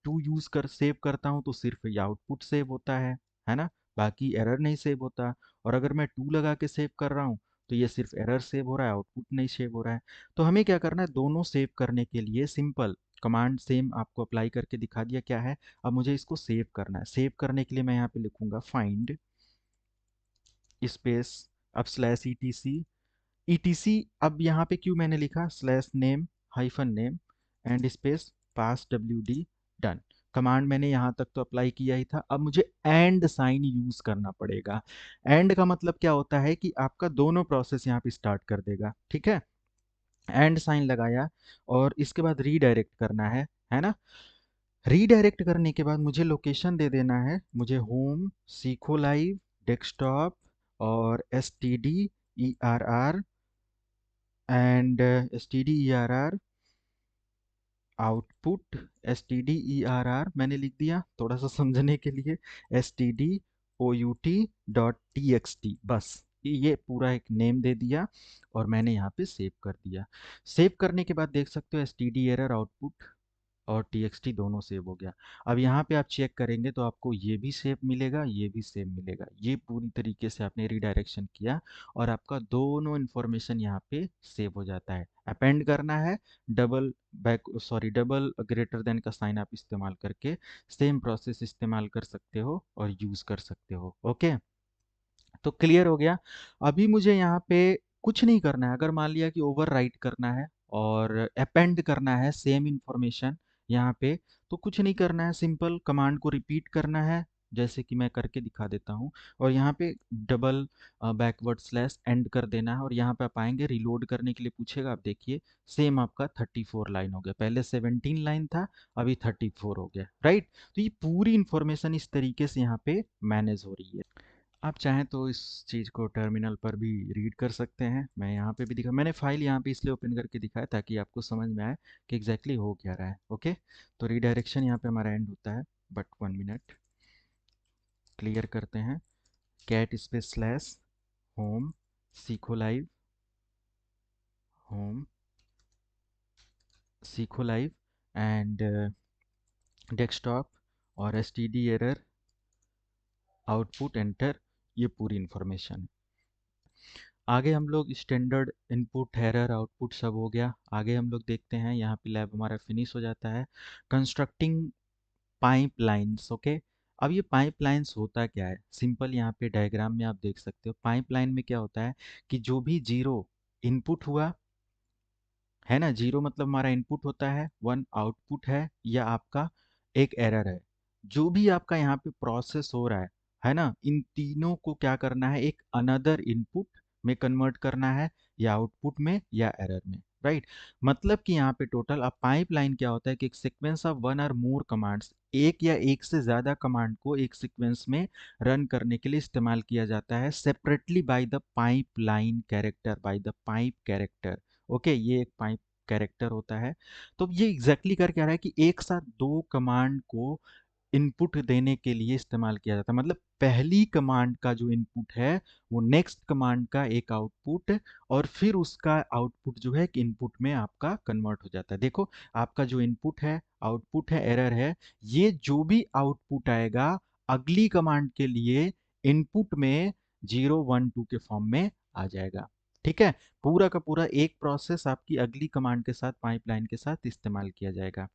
टू यूज कर सेव करता हूँ तो सिर्फ ये आउटपुट सेव होता है ना, बाकी एरर नहीं सेव होता। और अगर मैं टू लगा के सेव कर रहा हूँ तो ये सिर्फ एरर सेव हो रहा है, आउटपुट नहीं सेव हो रहा है। तो हमें क्या करना है, दोनों सेव करने के लिए सिंपल कमांड सेम आपको अप्लाई करके दिखा दिया क्या है। अब मुझे इसको सेव करना है, सेव करने के लिए मैं यहाँ पे लिखूंगा फाइंड स्पेस, अब स्लैश ईटीसी, अब यहाँ पे क्यों मैंने लिखा slash name hyphen name and space pass W D, done. Command मैंने यहाँ तक तो अप्लाई किया ही था, अब मुझे एंड साइन यूज करना पड़ेगा। एंड का मतलब क्या होता है कि आपका दोनों प्रोसेस यहाँ पे स्टार्ट कर देगा, ठीक है। एंड साइन लगाया और इसके बाद रीडायरेक्ट करना है ना। रीडायरेक्ट करने के बाद मुझे लोकेशन दे देना है, मुझे होम सीखो लाइव डेस्कटॉप और S T D E R R and S T D E R R output, S T D E R R मैंने लिख दिया थोड़ा सा समझने के लिए, S T D O U T dot T X T, बस ये पूरा एक नेम दे दिया और मैंने यहाँ पे सेव कर दिया। सेव करने के बाद देख सकते हो S T D error output और txt दोनों सेव हो गया। अब यहाँ पे आप चेक करेंगे तो आपको ये भी सेव मिलेगा, ये भी सेव मिलेगा, ये पूरी तरीके से आपने रिडायरेक्शन किया और आपका दोनों इन्फॉर्मेशन यहाँ पे सेव हो जाता है। अपेंड करना है, डबल डबल ग्रेटर देन का साइन आप इस्तेमाल करके सेम प्रोसेस इस्तेमाल कर सकते हो और यूज कर सकते हो। ओके, तो क्लियर हो गया। अभी मुझे यहाँ पे कुछ नहीं करना है, अगर मान लिया कि ओवर राइट करना है और अपेंड करना है सेम इंफॉर्मेशन यहाँ पे, तो कुछ नहीं करना है, सिंपल कमांड को रिपीट करना है जैसे कि मैं करके दिखा देता हूँ, और यहाँ पे डबल बैकवर्ड स्लैश एंड कर देना है, और यहाँ पे आप आएंगे रिलोड करने के लिए पूछेगा, आप देखिए सेम आपका 34 लाइन हो गया, पहले 17 लाइन था अभी 34 हो गया, राइट। तो ये पूरी इंफॉर्मेशन इस तरीके से यहाँ पे मैनेज हो रही है। आप चाहें तो इस चीज़ को टर्मिनल पर भी रीड कर सकते हैं, मैं यहाँ पे भी दिखा, मैंने फाइल यहाँ पे इसलिए ओपन करके दिखाया ताकि आपको समझ में आए कि एग्जैक्टली हो क्या रहा है। ओके, तो रीडायरेक्शन यहाँ पे हमारा एंड होता है, बट 1 मिनट क्लियर करते हैं। Cat space slash home Seekho live, home Seekho live and desktop और S T D error output enter, ये पूरी इंफॉर्मेशन। आगे हम लोग स्टैंडर्ड इनपुट एरर आउटपुट सब हो गया, आगे हम लोग देखते हैं, यहाँ पे लैब हमारा फिनिश हो जाता है। Constructing pipelines, okay. अब ये पाइपलाइंस होता क्या है, सिंपल यहाँ पे डायग्राम में आप देख सकते हो, पाइपलाइन में क्या होता है कि जो भी जीरो इनपुट हुआ है ना, जीरो मतलब हमारा इनपुट होता है, वन आउटपुट है या आपका एक एरर है, जो भी आपका यहाँ पे प्रोसेस हो रहा है ना, इन तीनों को क्या करना है, एक अनदर इनपुट में कन्वर्ट करना है, या आउटपुट में या एरर में। राइट। मतलब कि यहाँ पे टोटल अब पाइपलाइन क्या होता है कि एक सीक्वेंस ऑफ वन और मोर कमांड्स, एक या एक से ज़्यादा कमांड को एक सीक्वेंस में रन करने के लिए इस्तेमाल किया जाता है separately by the pipeline character, by the pipe character. Okay, ये एक पाइप कैरेक्टर होता है। तो ये एग्जैक्टली कर क्या रहा है कि एक साथ दो कमांड को इनपुट देने के लिए इस्तेमाल किया जाता है। मतलब पहली कमांड का जो इनपुट है वो नेक्स्ट कमांड का एक आउटपुट, और फिर उसका आउटपुट जो है कि इनपुट में आपका कन्वर्ट हो जाता है। देखो, आपका जो इनपुट है, आउटपुट है, एरर है, ये जो भी आउटपुट आएगा अगली कमांड के लिए इनपुट में 0 1 2 के फॉर्म में आ जाएगा। ठीक है, पूरा का पूरा एक प्रोसेस आपकी अगली कमांड के साथ, पाइपलाइन के साथ इस्तेमाल किया जाएगा।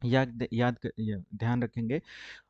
ध्यान रखेंगे।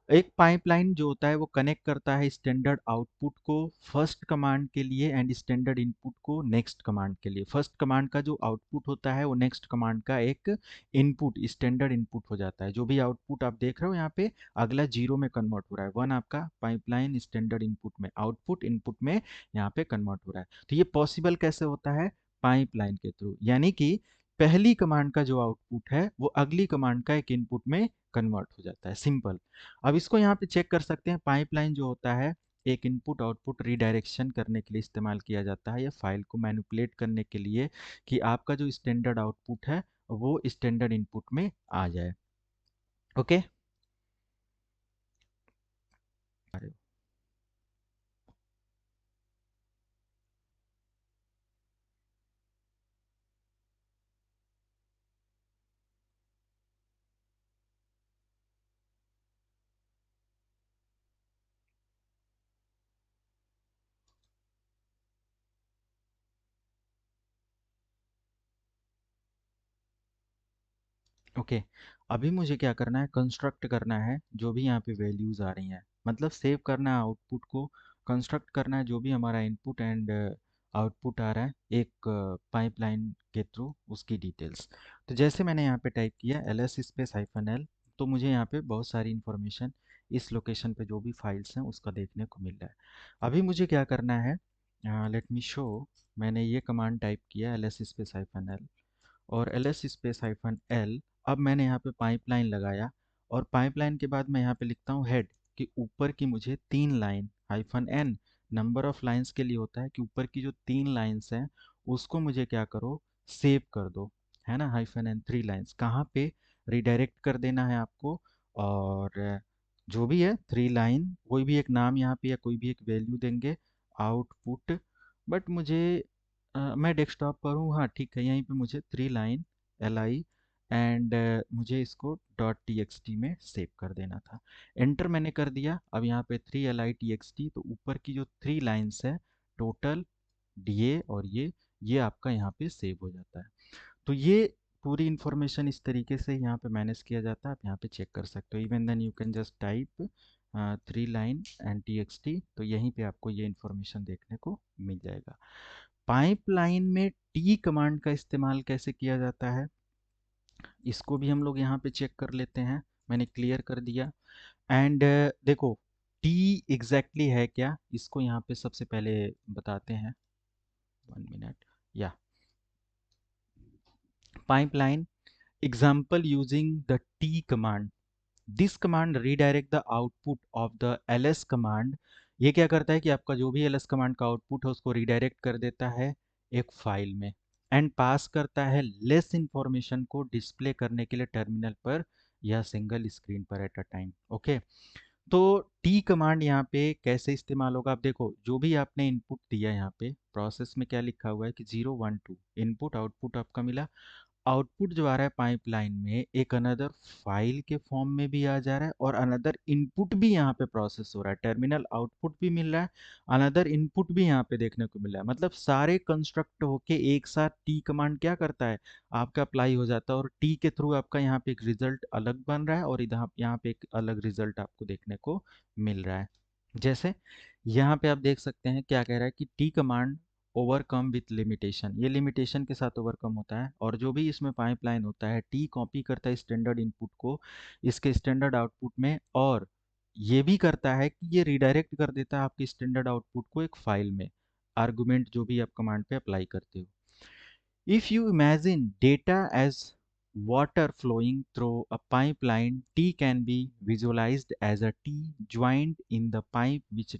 एक पाइपलाइन जो होता है वो कनेक्ट करता है स्टैंडर्ड आउटपुट को फर्स्ट कमांड के लिए एंड स्टैंडर्ड इनपुट को नेक्स्ट कमांड के लिए। फर्स्ट कमांड का जो आउटपुट होता है वो नेक्स्ट कमांड का एक इनपुट, स्टैंडर्ड इनपुट हो जाता है। जो भी आउटपुट आप देख रहे हो यहाँ पे, अगला 0 में कन्वर्ट हो रहा है, 1 आपका पाइपलाइन स्टैंडर्ड इनपुट में, आउटपुट इनपुट में यहाँ पे कन्वर्ट हो रहा है। तो ये पॉसिबल कैसे होता है? पाइपलाइन के थ्रू, यानी कि पहली कमांड का जो आउटपुट है वो अगली कमांड का एक इनपुट में कन्वर्ट हो जाता है। सिंपल। अब इसको यहाँ पे चेक कर सकते हैं। पाइपलाइन जो होता है एक इनपुट आउटपुट रिडायरेक्शन करने के लिए इस्तेमाल किया जाता है, या फाइल को मैनिपुलेट करने के लिए कि आपका जो स्टैंडर्ड आउटपुट है वो स्टैंडर्ड इनपुट में आ जाए। ओके। ओके, अभी मुझे क्या करना है, कंस्ट्रक्ट करना है जो भी यहाँ पे वैल्यूज आ रही हैं, मतलब सेव करना है आउटपुट को, कंस्ट्रक्ट करना है जो भी हमारा इनपुट एंड आउटपुट आ रहा है एक पाइपलाइन के थ्रू, उसकी डिटेल्स। तो जैसे मैंने यहाँ पे टाइप किया ls स्पेस -l, तो मुझे यहाँ पे बहुत सारी इंफॉर्मेशन इस लोकेशन पे जो भी फाइल्स हैं उसका देखने को मिल रहा है। अभी मुझे क्या करना है, लेट मी शो। मैंने ये कमांड टाइप किया ls स्पेस -l और ls स्पेस -l। अब मैंने यहाँ पे पाइपलाइन लगाया, और पाइपलाइन के बाद मैं यहाँ पे लिखता हूँ हेड, कि ऊपर की मुझे 3 line -n number of lines के लिए होता है कि ऊपर की जो 3 लाइंस हैं उसको मुझे क्या करो, सेव कर दो, है ना। -n 3 लाइंस कहाँ पे रिडायरेक्ट कर देना है आपको, और जो भी है 3 लाइन, कोई भी एक नाम यहाँ पे या कोई भी एक वैल्यू देंगे, आउटपुट। बट मुझे मैं डेस्कटॉप पर हूँ, हाँ ठीक है, यहीं पे मुझे 3 लाइन li एंड मुझे इसको .txt में सेव कर देना था। एंटर मैंने कर दिया। अब यहाँ पे 3 li txt, तो ऊपर की जो 3 लाइन्स है टोटल da, और ये आपका यहाँ पे सेव हो जाता है। तो ये पूरी इंफॉर्मेशन इस तरीके से यहाँ पे मैनेज किया जाता है। आप यहाँ पे चेक कर सकते हो। Even then you can just type 3 line and txt, तो यहीं पे आपको ये इंफॉर्मेशन देखने को मिल जाएगा। पाइपलाइन में टी कमांड का इस्तेमाल कैसे किया जाता है, इसको भी हम लोग यहाँ पे चेक कर लेते हैं। मैंने क्लियर कर दिया। एंड देखो, टी एग्जैक्टली है क्या, इसको यहाँ पे सबसे पहले बताते हैं। 1 मिनट। या pipeline example using the T command, this command redirect the output of the ls command. ये क्या करता है कि आपका जो भी ls कमांड का आउटपुट है उसको रीडायरेक्ट कर देता है एक फाइल में, एंड पास करता है लेस इंफॉर्मेशन को डिस्प्ले करने के लिए टर्मिनल पर या सिंगल स्क्रीन पर एट अ टाइम। ओके, तो टी कमांड यहाँ पे कैसे इस्तेमाल होगा, आप देखो जो भी आपने इनपुट दिया यहाँ पे प्रोसेस में क्या लिखा हुआ है कि 0 1 2 इनपुट आउटपुट आपका मिला। आउटपुट जो आ रहा है पाइपलाइन में एक अनदर फाइल के फॉर्म में भी आ जा रहा है, और अनदर इनपुट भी यहाँ पे प्रोसेस हो रहा है, टर्मिनल आउटपुट भी मिल रहा है, अनदर इनपुट भी यहाँ पे देखने को मिल रहा है। मतलब सारे कंस्ट्रक्ट होके एक साथ टी कमांड क्या करता है, आपका अप्लाई हो जाता है, और टी के थ्रू आपका यहाँ पे एक रिजल्ट अलग बन रहा है, और इधर यहाँ पे एक अलग रिजल्ट आपको देखने को मिल रहा है। जैसे यहाँ पे आप देख सकते हैं क्या कह रहा है कि T command overcome with limitation, ये लिमिटेशन के साथ ओवरकम होता है। और जो भी इसमें पाइपलाइन होता है, टी कॉपी करता है स्टैंडर्ड इनपुट को इसके स्टैंडर्ड आउटपुट में, और ये भी करता है कि ये रिडायरेक्ट कर देता है आपके स्टैंडर्ड आउटपुट को एक फाइल में, आर्गुमेंट जो भी आप कमांड पे अप्लाई करते हो। If you imagine data as water flowing through a pipeline, T can be visualized as a T joined in the pipe which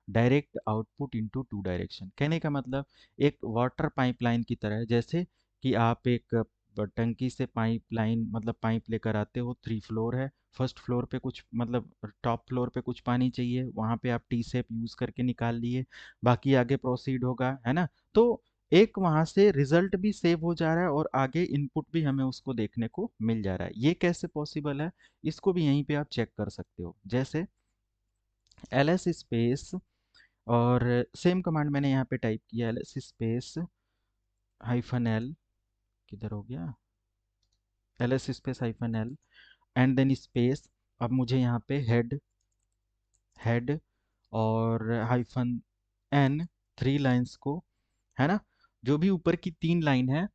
direct output into two direction. कहने का मतलब एक वाटर पाइपलाइन की तरह है, जैसे कि आप एक टंकी से पाइपलाइन मतलब पाइप लेकर आते हो, 3 फ्लोर है, फर्स्ट फ्लोर पे कुछ मतलब टॉप फ्लोर पे कुछ पानी चाहिए, वहां पे आप टी शेप यूज करके निकाल लिए, बाकी आगे प्रोसीड होगा, है ना। तो एक वहां से रिजल्ट भी सेव हो जा रहा है और आगे इनपुट भी हमें उसको देखने को मिल जा रहा है। ये कैसे पॉसिबल है, इसको भी यहीं पे आप चेक कर सकते हो। जैसे ls स्पेस और सेम कमांड मैंने यहाँ पे टाइप किया, ls स्पेस हाइफन एल, किधर हो गया, ls space hyphen L and then space. अब मुझे यहाँ पे हेड हेड और हाइफन एन, 3 लाइन्स को, है ना, जो भी ऊपर की 3 लाइन है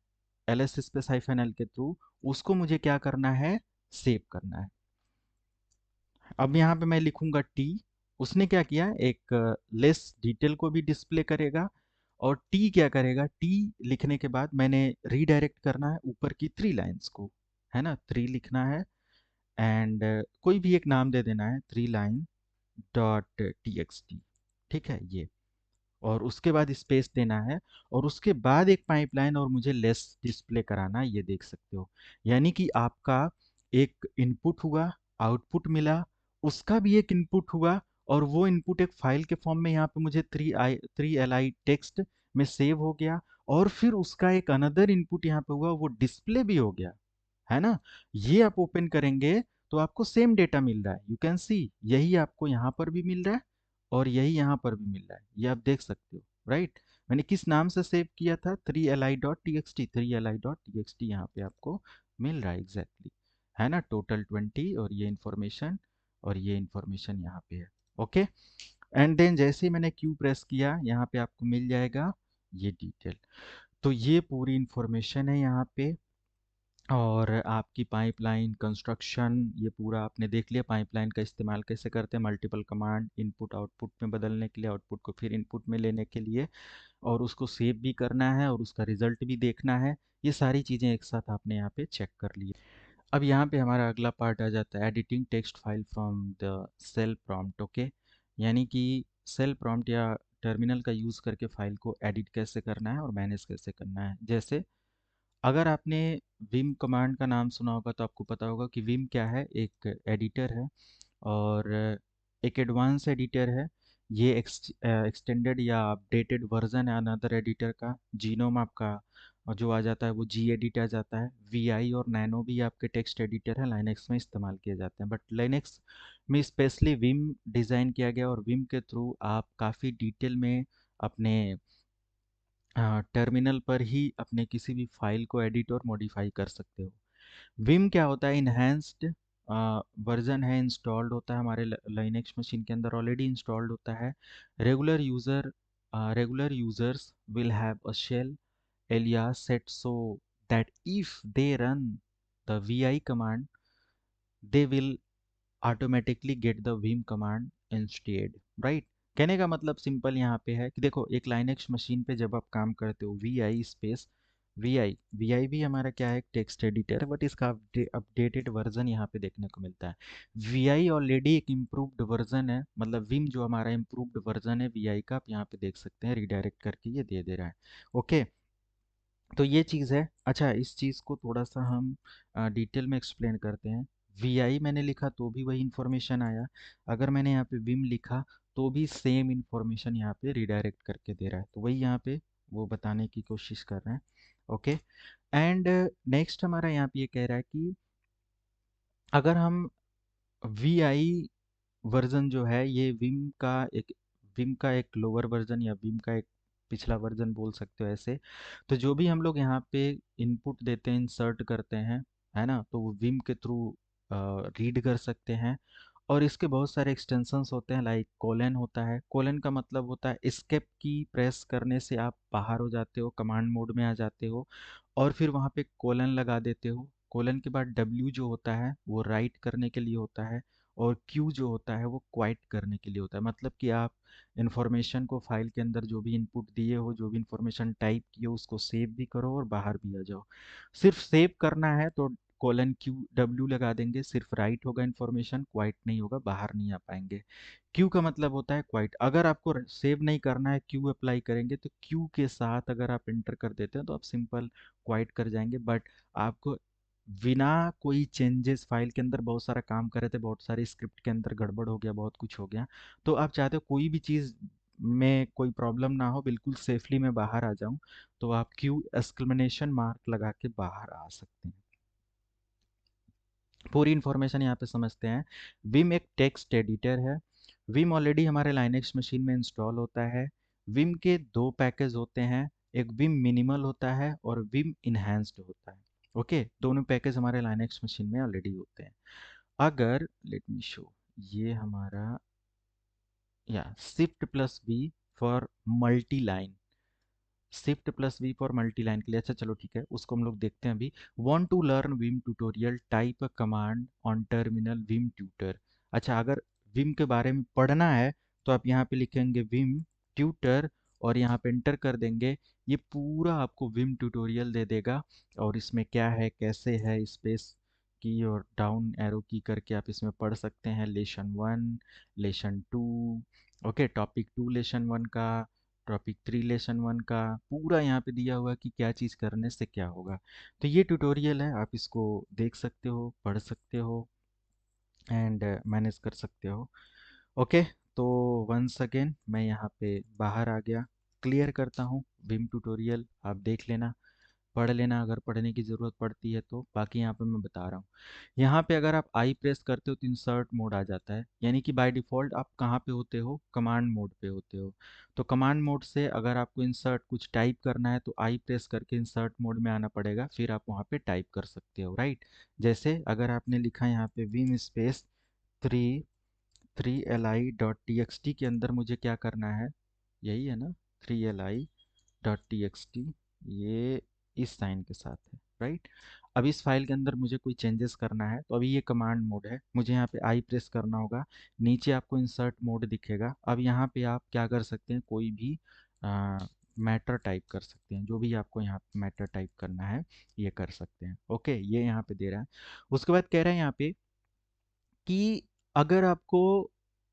ls स्पेस हाइफन एल के थ्रू, उसको मुझे क्या करना है, सेव करना है। अब यहाँ पे मैं लिखूंगा टी, उसने क्या किया, एक लेस डिटेल को भी डिस्प्ले करेगा, और टी क्या करेगा, टी लिखने के बाद मैंने रीडायरेक्ट करना है ऊपर की 3 लाइन्स को, है ना, 3 लिखना है एंड कोई भी एक नाम दे देना है, 3 लाइन डॉट टी, ठीक है ये, और उसके बाद स्पेस देना है, और उसके बाद एक पाइपलाइन और मुझे लेस डिस्प्ले कराना है, ये देख सकते हो। यानी कि आपका एक इनपुट हुआ, आउटपुट मिला, उसका भी एक इनपुट हुआ, और वो इनपुट एक फाइल के फॉर्म में यहाँ पे मुझे 3li टेक्स्ट में सेव हो गया, और फिर उसका एक अनदर इनपुट यहाँ पे हुआ, वो डिस्प्ले भी हो गया, है ना। ये आप ओपन करेंगे तो आपको सेम डेटा मिल रहा है, यू कैन सी, यही आपको यहाँ पर भी मिल रहा है और यही यहाँ पर भी मिल रहा है, ये आप देख सकते हो, राइट। मैंने किस नाम से सेव किया था, 3li.txt, 3li.txt यहाँ पे आपको मिल रहा है एग्जैक्टली, है ना, टोटल 20, और ये इंफॉर्मेशन और ये इंफॉर्मेशन यहाँ पे है। ओके, एंड देन जैसे ही मैंने क्यू प्रेस किया, यहाँ पे आपको मिल जाएगा ये डिटेल। तो ये पूरी इंफॉर्मेशन है यहाँ पे, और आपकी पाइपलाइन कंस्ट्रक्शन ये पूरा आपने देख लिया, पाइपलाइन का इस्तेमाल कैसे करते हैं, मल्टीपल कमांड इनपुट आउटपुट में बदलने के लिए, आउटपुट को फिर इनपुट में लेने के लिए, और उसको सेव भी करना है और उसका रिजल्ट भी देखना है। ये सारी चीज़ें एक साथ आपने यहाँ पे चेक कर ली। अब यहाँ पे हमारा अगला पार्ट आ जाता है, editing text file from the shell prompt. Okay, यानी कि सेल प्रॉम्प्ट या टर्मिनल का यूज़ करके फाइल को एडिट कैसे करना है और मैनेज कैसे करना है। जैसे अगर आपने विम कमांड का नाम सुना होगा तो आपको पता होगा कि विम क्या है, एक एडिटर है, और एक एडवांस एडिटर है। ये एक्सटेंडेड या अपडेटेड वर्जन है अनदर एडिटर का। जीनोम आपका जो आ जाता है वो जी एडिट आ जाता है। वी आई और नैनो भी आपके टेक्स्ट एडिटर है, लाइनेक्स में इस्तेमाल किए जाते हैं, बट लाइनेक्स में स्पेशली विम डिज़ाइन किया गया, और विम के थ्रू आप काफ़ी डिटेल में अपने टर्मिनल पर ही अपने किसी भी फाइल को एडिट और मॉडिफाई कर सकते हो। विम क्या होता है, इन्हेंस्ड वर्जन है, इंस्टॉल्ड होता है हमारे लाइनेक्स मशीन के अंदर, ऑलरेडी इंस्टॉल्ड होता है। Regular users will have a shell alias set so that if they run the vi command they will automatically get the Vim command instead, right. कहने का मतलब सिंपल यहाँ पे है कि देखो, एक लाइनेक्स मशीन पे जब आप काम करते हो, वी आई स्पेस वी आई भी हमारा क्या है, टेक्स्ट एडिटर है, बट इसका अपडेटेड वर्जन यहाँ पे देखने को मिलता है। वी आई ऑलरेडी एक इम्प्रूव्ड वर्जन है, मतलब विम जो हमारा इम्प्रूव्ड वर्जन है वी आई का, आप यहाँ पे देख सकते हैं रिडायरेक्ट करके ये दे दे रहा है। ओके, तो ये चीज़ है। अच्छा, इस चीज़ को थोड़ा सा हम डिटेल में एक्सप्लेन करते हैं। वी आई मैंने लिखा तो भी वही इंफॉर्मेशन आया, अगर मैंने यहाँ पे विम लिखा तो भी सेम इंफॉर्मेशन यहाँ पे रिडायरेक्ट करके दे रहा है, तो वही यहाँ पे वो बताने की कोशिश कर रहे हैं। ओके, एंड नेक्स्ट हमारा यहाँ पे ये कह रहा है कि अगर हम वी आई वर्जन जो है, ये विम का एक लोअर वर्जन या विम का एक पिछला वर्जन बोल सकते हो ऐसे, तो जो भी हम लोग यहाँ पे इनपुट देते हैं, इंसर्ट करते हैं, है ना, तो वो विम के थ्रू रीड कर सकते हैं। और इसके बहुत सारे एक्सटेंशंस होते हैं, लाइक कोलन होता है। कोलन का मतलब होता है एस्केप की प्रेस करने से आप बाहर हो जाते हो, कमांड मोड में आ जाते हो, और फिर वहाँ पे कोलन लगा देते हो। कोलन के बाद डब्ल्यू जो होता है वो राइट करने के लिए होता है, और क्यू जो होता है वो क्वाइट करने के लिए होता है, मतलब कि आप इन्फॉर्मेशन को फाइल के अंदर जो भी इनपुट दिए हो, जो भी इन्फॉर्मेशन टाइप किए हो, उसको सेव भी करो और बाहर भी आ जाओ। सिर्फ सेव करना है तो कोलन क्यू डब्ल्यू लगा देंगे, सिर्फ राइट होगा इन्फॉर्मेशन, क्वाइट नहीं होगा, बाहर नहीं आ पाएंगे। क्यू का मतलब होता है क्वाइट। अगर आपको सेव नहीं करना है, क्यू अप्लाई करेंगे तो क्यू के साथ अगर आप इंटर कर देते हैं तो आप सिंपल क्वाइट कर जाएंगे। बट आपको बिना कोई चेंजेस, फाइल के अंदर बहुत सारा काम कर रहे थे, बहुत सारी स्क्रिप्ट के अंदर गड़बड़ हो गया, बहुत कुछ हो गया, तो आप चाहते हो कोई भी चीज़ में कोई प्रॉब्लम ना हो, बिल्कुल सेफली मैं बाहर आ जाऊं, तो आप क्यू एक्सक्लेमेशन मार्क लगा के बाहर आ सकते हैं। पूरी इन्फॉर्मेशन यहाँ पे समझते हैं। विम एक टेक्स्ट एडिटर है। विम ऑलरेडी हमारे लाइनेक्स मशीन में इंस्टॉल होता है। विम के दो पैकेज होते हैं, एक विम मिनिमल होता है और विम इन्हेंस्ड होता है। ओके, दोनों पैकेज हमारे लाइनेक्स मशीन में ऑलरेडी होते हैं। अगर लेट मी शो, ये हमारा या shift plus V for multi line, shift plus V for multi line के लिए, अच्छा चलो ठीक है, उसको हम लोग देखते हैं अभी। Want to learn vim tutorial, type a command on terminal vim tutor. अच्छा, अगर विम के बारे में पढ़ना है तो आप यहाँ पे लिखेंगे विम ट्यूटर और यहाँ पे एंटर कर देंगे। ये पूरा आपको विम ट्यूटोरियल दे देगा, और इसमें क्या है, कैसे है, स्पेस की और डाउन एरो की करके आप इसमें पढ़ सकते हैं। Lesson 1, lesson 2, okay, topic 2 lesson 1 का, टॉपिक 3 लेसन 1 का, पूरा यहाँ पे दिया हुआ है कि क्या चीज़ करने से क्या होगा। तो ये ट्यूटोरियल है, आप इसको देख सकते हो, पढ़ सकते हो एंड मैनेज कर सकते हो। ओके, तो वंस अगेन मैं यहाँ पे बाहर आ गया, क्लियर करता हूँ विम ट्यूटोरियल, आप देख लेना, पढ़ लेना अगर पढ़ने की ज़रूरत पड़ती है तो। बाकी यहाँ पे मैं बता रहा हूँ, यहाँ पे अगर आप आई प्रेस करते हो तो इंसर्ट मोड आ जाता है, यानी कि बाय डिफ़ॉल्ट आप कहाँ पे होते हो, कमांड मोड पे होते हो। तो कमांड मोड से अगर आपको इंसर्ट कुछ टाइप करना है तो आई प्रेस करके इंसर्ट मोड में आना पड़ेगा, फिर आप वहाँ पे टाइप कर सकते हो, राइट। जैसे अगर आपने लिखा यहाँ पे विम स्पेस 3li.txt के अंदर मुझे क्या करना है, यही है ना, 3li.txt, ये इस साइन के साथ है, राइट। अब इस फाइल के अंदर मुझे कोई चेंजेस करना है तो अभी ये कमांड मोड है, मुझे यहाँ पे आई प्रेस करना होगा, नीचे आपको इंसर्ट मोड दिखेगा। अब यहाँ पे आप क्या कर सकते हैं, कोई भी मैटर टाइप कर सकते हैं, जो भी आपको यहाँ पे मैटर टाइप करना है ये कर सकते हैं। ओके, ये यहाँ पे दे रहा है। उसके बाद कह रहा है यहाँ पे कि अगर आपको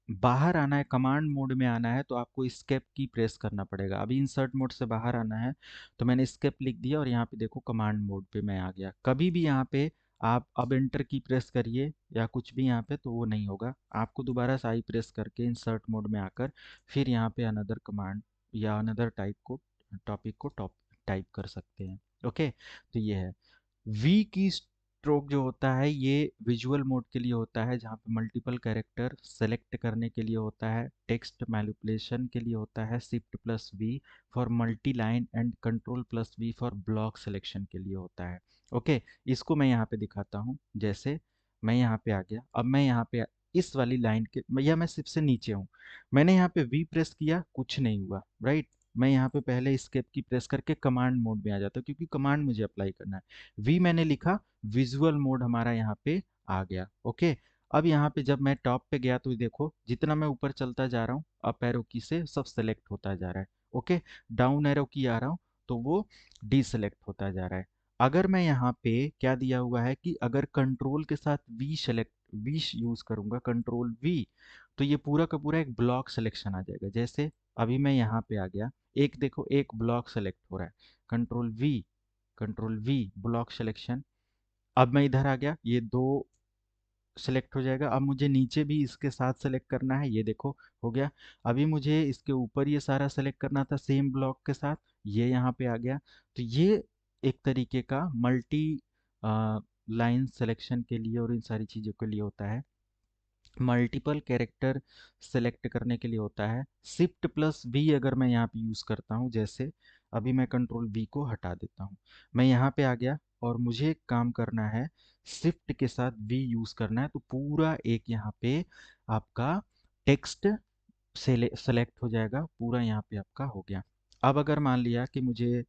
बाहर आना है, कमांड मोड में आना है, तो आपको एस्केप की प्रेस करना पड़ेगा। अभी इंसर्ट मोड से बाहर आना है तो मैंने एस्केप लिख दिया और यहाँ पे देखो कमांड मोड पे मैं आ गया। कभी भी यहाँ पे आप अब एंटर की प्रेस करिए या कुछ भी यहाँ पे तो वो नहीं होगा, आपको दोबारा से आई प्रेस करके इंसर्ट मोड में आकर फिर यहाँ पे अनदर कमांड या अनदर टाइप को, टॉपिक को टाइप कर सकते हैं। ओके, तो ये है। वी की स्ट्रोक जो होता है ये विजुअल मोड के लिए होता है, जहाँ पे मल्टीपल कैरेक्टर सेलेक्ट करने के लिए होता है, टेक्स्ट मैनिपुलेशन के लिए होता है। Shift plus V for multi line and control plus V for block selection के लिए होता है। ओके, इसको मैं यहाँ पे दिखाता हूँ। जैसे मैं यहाँ पे आ गया, अब मैं यहाँ पे इस वाली लाइन के, या मैं सिर्फ से नीचे हूँ, मैंने यहाँ पे वी प्रेस किया, कुछ नहीं हुआ, राइट। मैं यहाँ पे पहले एस्केप की प्रेस करके कमांड मोड में आ जाता हूँ, क्योंकि कमांड मुझे अप्लाई करना है। वी मैंने लिखा, विजुअल मोड हमारा यहाँ पे आ गया। ओके, अब यहाँ पे जब मैं टॉप पे गया तो देखो जितना मैं ऊपर चलता जा रहा हूँ, अप एरो की से सब सेलेक्ट होता जा रहा है। ओके, डाउन एरो की आ रहा हूँ तो वो डीसेलेक्ट होता जा रहा है। अगर मैं यहाँ पे क्या दिया हुआ है कि अगर कंट्रोल के साथ वी यूज करूंगा, कंट्रोल वी, तो ये पूरा का पूरा एक ब्लॉक सिलेक्शन आ जाएगा। जैसे अभी मैं यहाँ पे आ गया, एक देखो एक ब्लॉक सेलेक्ट हो रहा है, control we, control we, block selection. अब मैं इधर आ गया, ये दो सेलेक्ट हो जाएगा। अब मुझे नीचे भी इसके साथ सेलेक्ट करना है, ये देखो हो गया। अभी मुझे इसके ऊपर ये सारा सेलेक्ट करना था सेम ब्लॉक के साथ, ये यहाँ पे आ गया। तो ये एक तरीके का मल्टी लाइन सिलेक्शन के लिए और इन सारी चीज़ों के लिए होता है। मल्टीपल कैरेक्टर सेलेक्ट करने के लिए होता है। शिफ्ट प्लस वी अगर मैं यहाँ पे यूज़ करता हूँ, जैसे अभी मैं कंट्रोल वी को हटा देता हूँ, मैं यहाँ पे आ गया और मुझे एक काम करना है, शिफ्ट के साथ वी यूज़ करना है, तो पूरा एक यहाँ पे आपका टेक्स्ट सेलेक्ट हो जाएगा, पूरा यहाँ पे आपका हो गया। अब अगर मान लिया कि मुझे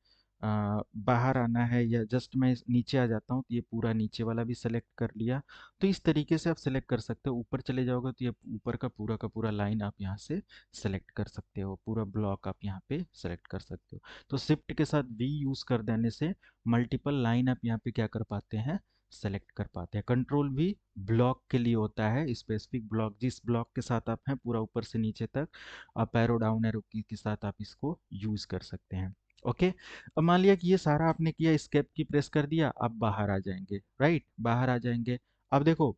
बाहर आना है या जस्ट मैं नीचे आ जाता हूँ तो ये पूरा नीचे वाला भी सेलेक्ट कर लिया। तो इस तरीके से आप सेलेक्ट कर सकते हो। ऊपर चले जाओगे तो ये ऊपर का पूरा लाइन आप यहाँ से सेलेक्ट कर सकते हो, पूरा ब्लॉक आप यहाँ पे सेलेक्ट कर सकते हो। तो शिफ्ट के साथ वी यूज़ कर देने से मल्टीपल लाइन आप यहाँ पे क्या कर पाते हैं, सेलेक्ट कर पाते हैं। कंट्रोल भी ब्लॉक के लिए होता है, स्पेसिफिक ब्लॉक, जिस ब्लॉक के साथ आप हैं पूरा ऊपर से नीचे तक अप एरो डाउन एरो की के साथ आप इसको यूज़ कर सकते हैं। ओके। अब मान लिया कि ये सारा आपने किया, एस्केप की प्रेस कर दिया, अब बाहर आ जाएंगे, राइट, बाहर आ जाएंगे। अब देखो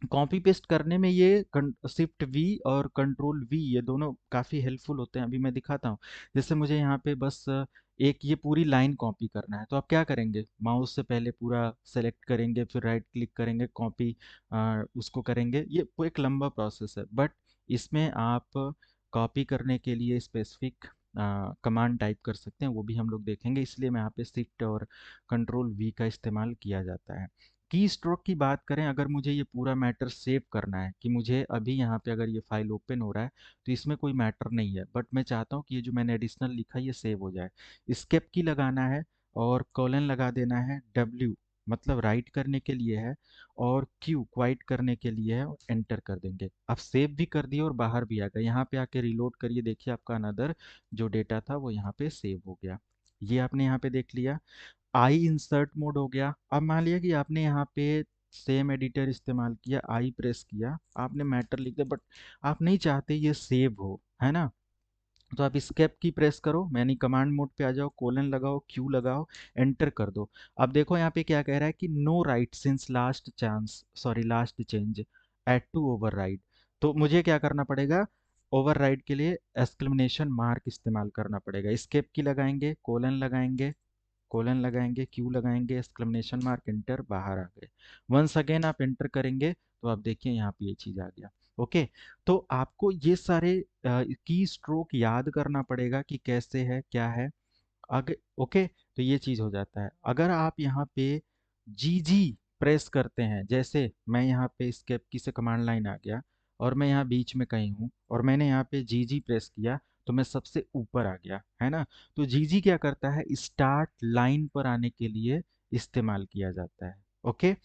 कॉपी पेस्ट करने में ये शिफ्ट वी और कंट्रोल वी ये दोनों काफ़ी हेल्पफुल होते हैं। अभी मैं दिखाता हूँ। जैसे मुझे यहाँ पे बस एक ये पूरी लाइन कॉपी करना है, तो आप क्या करेंगे, माउस से पहले पूरा सेलेक्ट करेंगे, फिर राइट क्लिक करेंगे, कॉपी उसको करेंगे। ये एक लंबा प्रोसेस है, बट इसमें आप कॉपी करने के लिए स्पेसिफिक कमांड टाइप कर सकते हैं, वो भी हम लोग देखेंगे। इसलिए मैं यहाँ पे शिफ्ट और कंट्रोल वी का इस्तेमाल किया जाता है। की स्ट्रोक की बात करें, अगर मुझे ये पूरा मैटर सेव करना है कि मुझे अभी यहाँ पे अगर ये फाइल ओपन हो रहा है तो इसमें कोई मैटर नहीं है, बट मैं चाहता हूँ कि ये जो मैंने एडिशनल लिखा है ये सेव हो जाए। स्केप की लगाना है और कॉलन लगा देना है। डब्ल्यू मतलब राइट करने के लिए है और क्यू क्वाइट करने के लिए है, और एंटर कर देंगे। अब सेव भी कर दिया और बाहर भी आ गया। यहाँ पे आके रिलोड करिए, देखिए आपका अनदर जो डेटा था वो यहाँ पे सेव हो गया। ये आपने यहाँ पे देख लिया। आई इंसर्ट मोड हो गया। अब मान लिया कि आपने यहाँ पे सेम एडिटर इस्तेमाल किया, आई प्रेस किया, आपने मैटर लिख दिया, बट आप नहीं चाहते ये सेव हो, है ना। तो आप स्केप की प्रेस करो, यानी कमांड मोड पे आ जाओ, कोलन लगाओ, क्यू लगाओ, एंटर कर दो। अब देखो यहाँ पे क्या कह रहा है कि no write since last chance, sorry last change at to override. तो मुझे क्या करना पड़ेगा, ओवरराइड के लिए एक्सक्लेमेशन मार्क इस्तेमाल करना पड़ेगा। स्केप की लगाएंगे, कोलन लगाएंगे, क्यू लगाएंगे, एक्सक्लेमेशन मार्क, एंटर, बाहर आ गए। वंस अगेन आप एंटर करेंगे तो आप देखिए यहाँ पे ये चीज़ आ गया। ओके। तो आपको ये सारे की स्ट्रोक याद करना पड़ेगा कि कैसे है क्या है। अगर ओके, तो ये चीज़ हो जाता है। अगर आप यहाँ पे जी जी प्रेस करते हैं, जैसे मैं यहाँ पे escape की से कमांड लाइन आ गया और मैं यहाँ बीच में कहीं हूँ और मैंने यहाँ पे जी जी प्रेस किया तो मैं सबसे ऊपर आ गया, है ना। तो जी जी क्या करता है, स्टार्ट लाइन पर आने के लिए इस्तेमाल किया जाता है। ओके।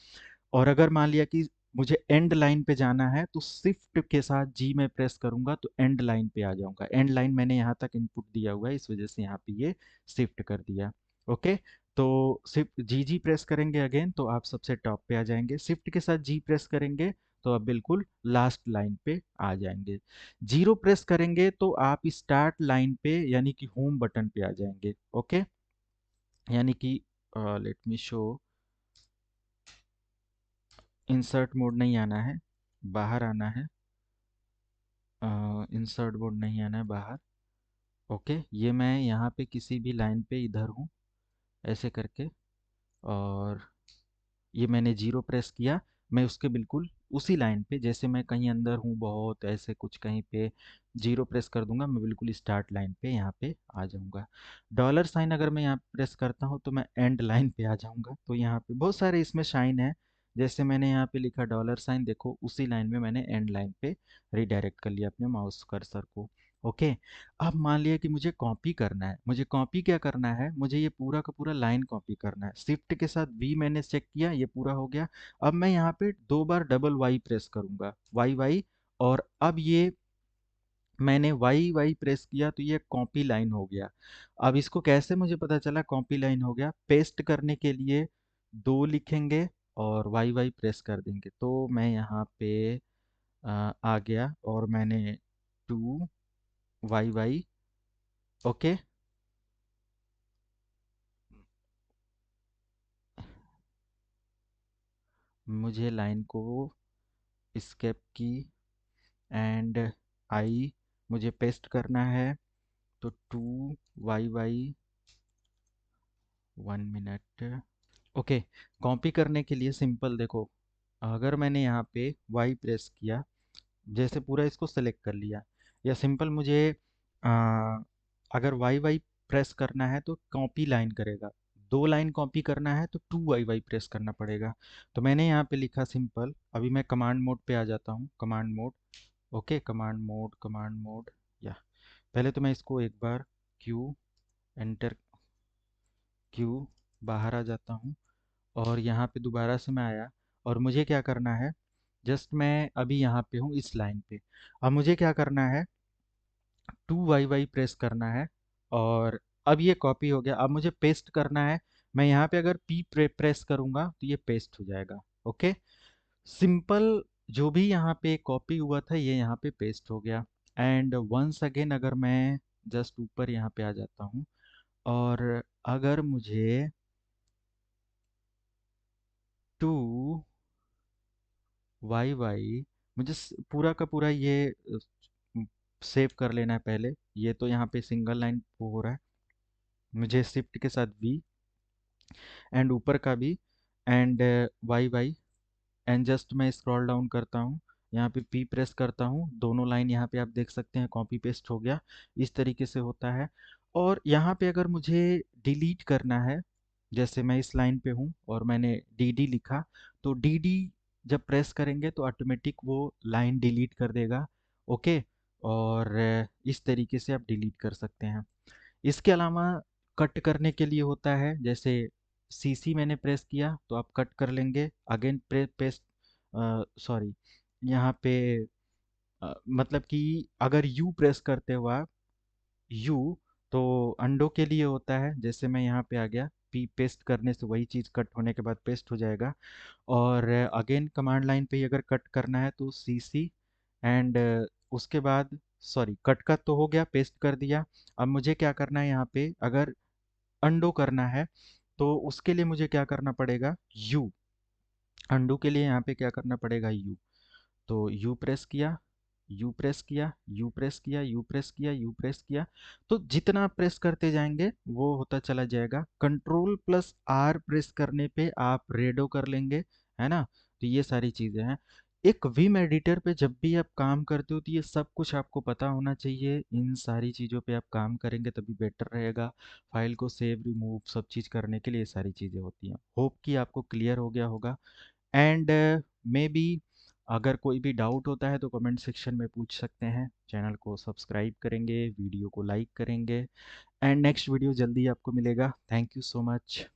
और अगर मान लिया कि मुझे एंड लाइन पे जाना है तो शिफ्ट के साथ जी में प्रेस करूंगा तो एंड लाइन पे आ जाऊंगा। एंड लाइन मैंने यहाँ तक इनपुट दिया हुआ है, इस वजह से यहाँ पे ये शिफ्ट कर दिया। ओके। तो शिफ्ट जी जी प्रेस करेंगे अगेन तो आप सबसे टॉप पे आ जाएंगे। शिफ्ट के साथ जी प्रेस करेंगे तो आप बिल्कुल लास्ट लाइन पे आ जाएंगे। जीरो प्रेस करेंगे तो आप स्टार्ट लाइन पे यानी कि होम बटन पे आ जाएंगे। ओके। यानी कि late me show, insert mode नहीं आना है, बाहर आना है। इंसर्ट मोड नहीं आना है, बाहर। ओके। ये मैं यहाँ पे किसी भी लाइन पे इधर हूँ, ऐसे करके, और ये मैंने जीरो प्रेस किया, मैं उसके बिल्कुल उसी लाइन पे, जैसे मैं कहीं अंदर हूँ बहुत ऐसे कुछ कहीं पे, जीरो प्रेस कर दूंगा मैं बिल्कुल स्टार्ट लाइन पे यहाँ पे आ जाऊंगा। डॉलर साइन अगर मैं यहाँ प्रेस करता हूँ तो मैं एंड लाइन पे आ जाऊंगा। तो यहाँ पे बहुत सारे इसमें शाइन है, जैसे मैंने यहाँ पे लिखा डॉलर साइन, देखो उसी लाइन में मैंने एंड लाइन पे रिडायरेक्ट कर लिया अपने माउस कर्सर को। ओके। अब मान लिया कि मुझे कॉपी करना है, मुझे कॉपी क्या करना है, मुझे ये पूरा का पूरा लाइन कॉपी करना है। शिफ्ट के साथ वी मैंने चेक किया, ये पूरा हो गया। अब मैं यहाँ पे दो बार डबल वाई प्रेस करूंगा, वाई वाई, और अब ये मैंने वाई वाई प्रेस किया तो ये कॉपी लाइन हो गया। अब इसको कैसे मुझे पता चला कॉपी लाइन हो गया, पेस्ट करने के लिए दो लिखेंगे और वाई वाई प्रेस कर देंगे तो मैं यहाँ पे आ गया और मैंने टू वाई वाई। ओके। मुझे लाइन को स्केप की एंड आई मुझे पेस्ट करना है, तो two Y Y, 1 minute. Okay. Copy करने के लिए सिंपल देखो, अगर मैंने यहाँ पे वाई प्रेस किया, जैसे पूरा इसको सेलेक्ट कर लिया, या सिंपल मुझे आ, अगर वाई वाई प्रेस करना है तो कॉपी लाइन करेगा, दो लाइन कॉपी करना है तो टू वाई वाई प्रेस करना पड़ेगा। तो मैंने यहाँ पे लिखा सिंपल, अभी मैं कमांड मोड पे आ जाता हूँ, command mode. Okay, command mode, या पहले तो मैं इसको एक बार क्यू एंटर, क्यू, बाहर आ जाता हूँ और यहाँ पे दोबारा से मैं आया और मुझे क्या करना है, जस्ट मैं अभी यहाँ पे हूँ इस लाइन पे। अब मुझे क्या करना है, 2YY प्रेस करना है और अब ये कॉपी हो गया। अब मुझे पेस्ट करना है। मैं यहाँ पे अगर प्रेस करूँगा तो ये पेस्ट हो जाएगा। Okay, simple. जो भी यहाँ पे कॉपी हुआ था ये यहाँ पे पेस्ट हो गया। एंड वंस अगेन अगर मैं जस्ट ऊपर यहाँ पे आ जाता हूँ और अगर मुझे 2YY, मुझे पूरा का पूरा ये सेव कर लेना है पहले। ये तो यहाँ पे सिंगल लाइन हो रहा है, मुझे शिफ्ट के साथ V एंड ऊपर का भी एंड YY एंड जस्ट मैं स्क्रॉल डाउन करता हूँ, यहाँ पे P प्रेस करता हूँ, दोनों लाइन यहाँ पे आप देख सकते हैं कॉपी पेस्ट हो गया। इस तरीके से होता है। और यहाँ पे अगर मुझे डिलीट करना है, जैसे मैं इस लाइन पे हूँ और मैंने DD लिखा, तो DD जब प्रेस करेंगे तो ऑटोमेटिक वो लाइन डिलीट कर देगा। ओके, और इस तरीके से आप डिलीट कर सकते हैं। इसके अलावा कट करने के लिए होता है, जैसे CC मैंने प्रेस किया तो आप कट कर लेंगे। अगेन पेस्ट, सॉरी, यहाँ पे मतलब कि अगर U प्रेस करते हो आप, U, तो अंडो के लिए होता है। जैसे मैं यहाँ पे आ गया, P पेस्ट करने से वही चीज़ कट होने के बाद पेस्ट हो जाएगा। और अगेन कमांड लाइन पे ही अगर कट करना है तो CC एंड उसके बाद, सॉरी, कट का तो हो गया, पेस्ट कर दिया। अब मुझे क्या करना है, यहाँ पे अगर अंडो करना है तो उसके लिए मुझे क्या करना पड़ेगा, U। अंडो के लिए यहाँ पे क्या करना पड़ेगा, U। तो यू प्रेस किया, यू प्रेस किया, यू प्रेस किया, यू प्रेस किया, यू प्रेस किया, तो जितना आप प्रेस करते जाएंगे वो होता चला जाएगा। कंट्रोल प्लस R प्रेस करने पे आप रेडो कर लेंगे, है ना। तो ये सारी चीज़ें हैं। एक विम एडिटर पे जब भी आप काम करते हो तो ये सब कुछ आपको पता होना चाहिए। इन सारी चीज़ों पे आप काम करेंगे तभी बेटर रहेगा। फाइल को सेव, रिमूव, सब चीज़ करने के लिए ये सारी चीज़ें होती हैं। होप कि आपको क्लियर हो गया होगा। एंड मे बी अगर कोई भी डाउट होता है तो कमेंट सेक्शन में पूछ सकते हैं। चैनल को सब्सक्राइब करेंगे, वीडियो को लाइक करेंगे एंड नेक्स्ट वीडियो जल्दी आपको मिलेगा। Thank you so much.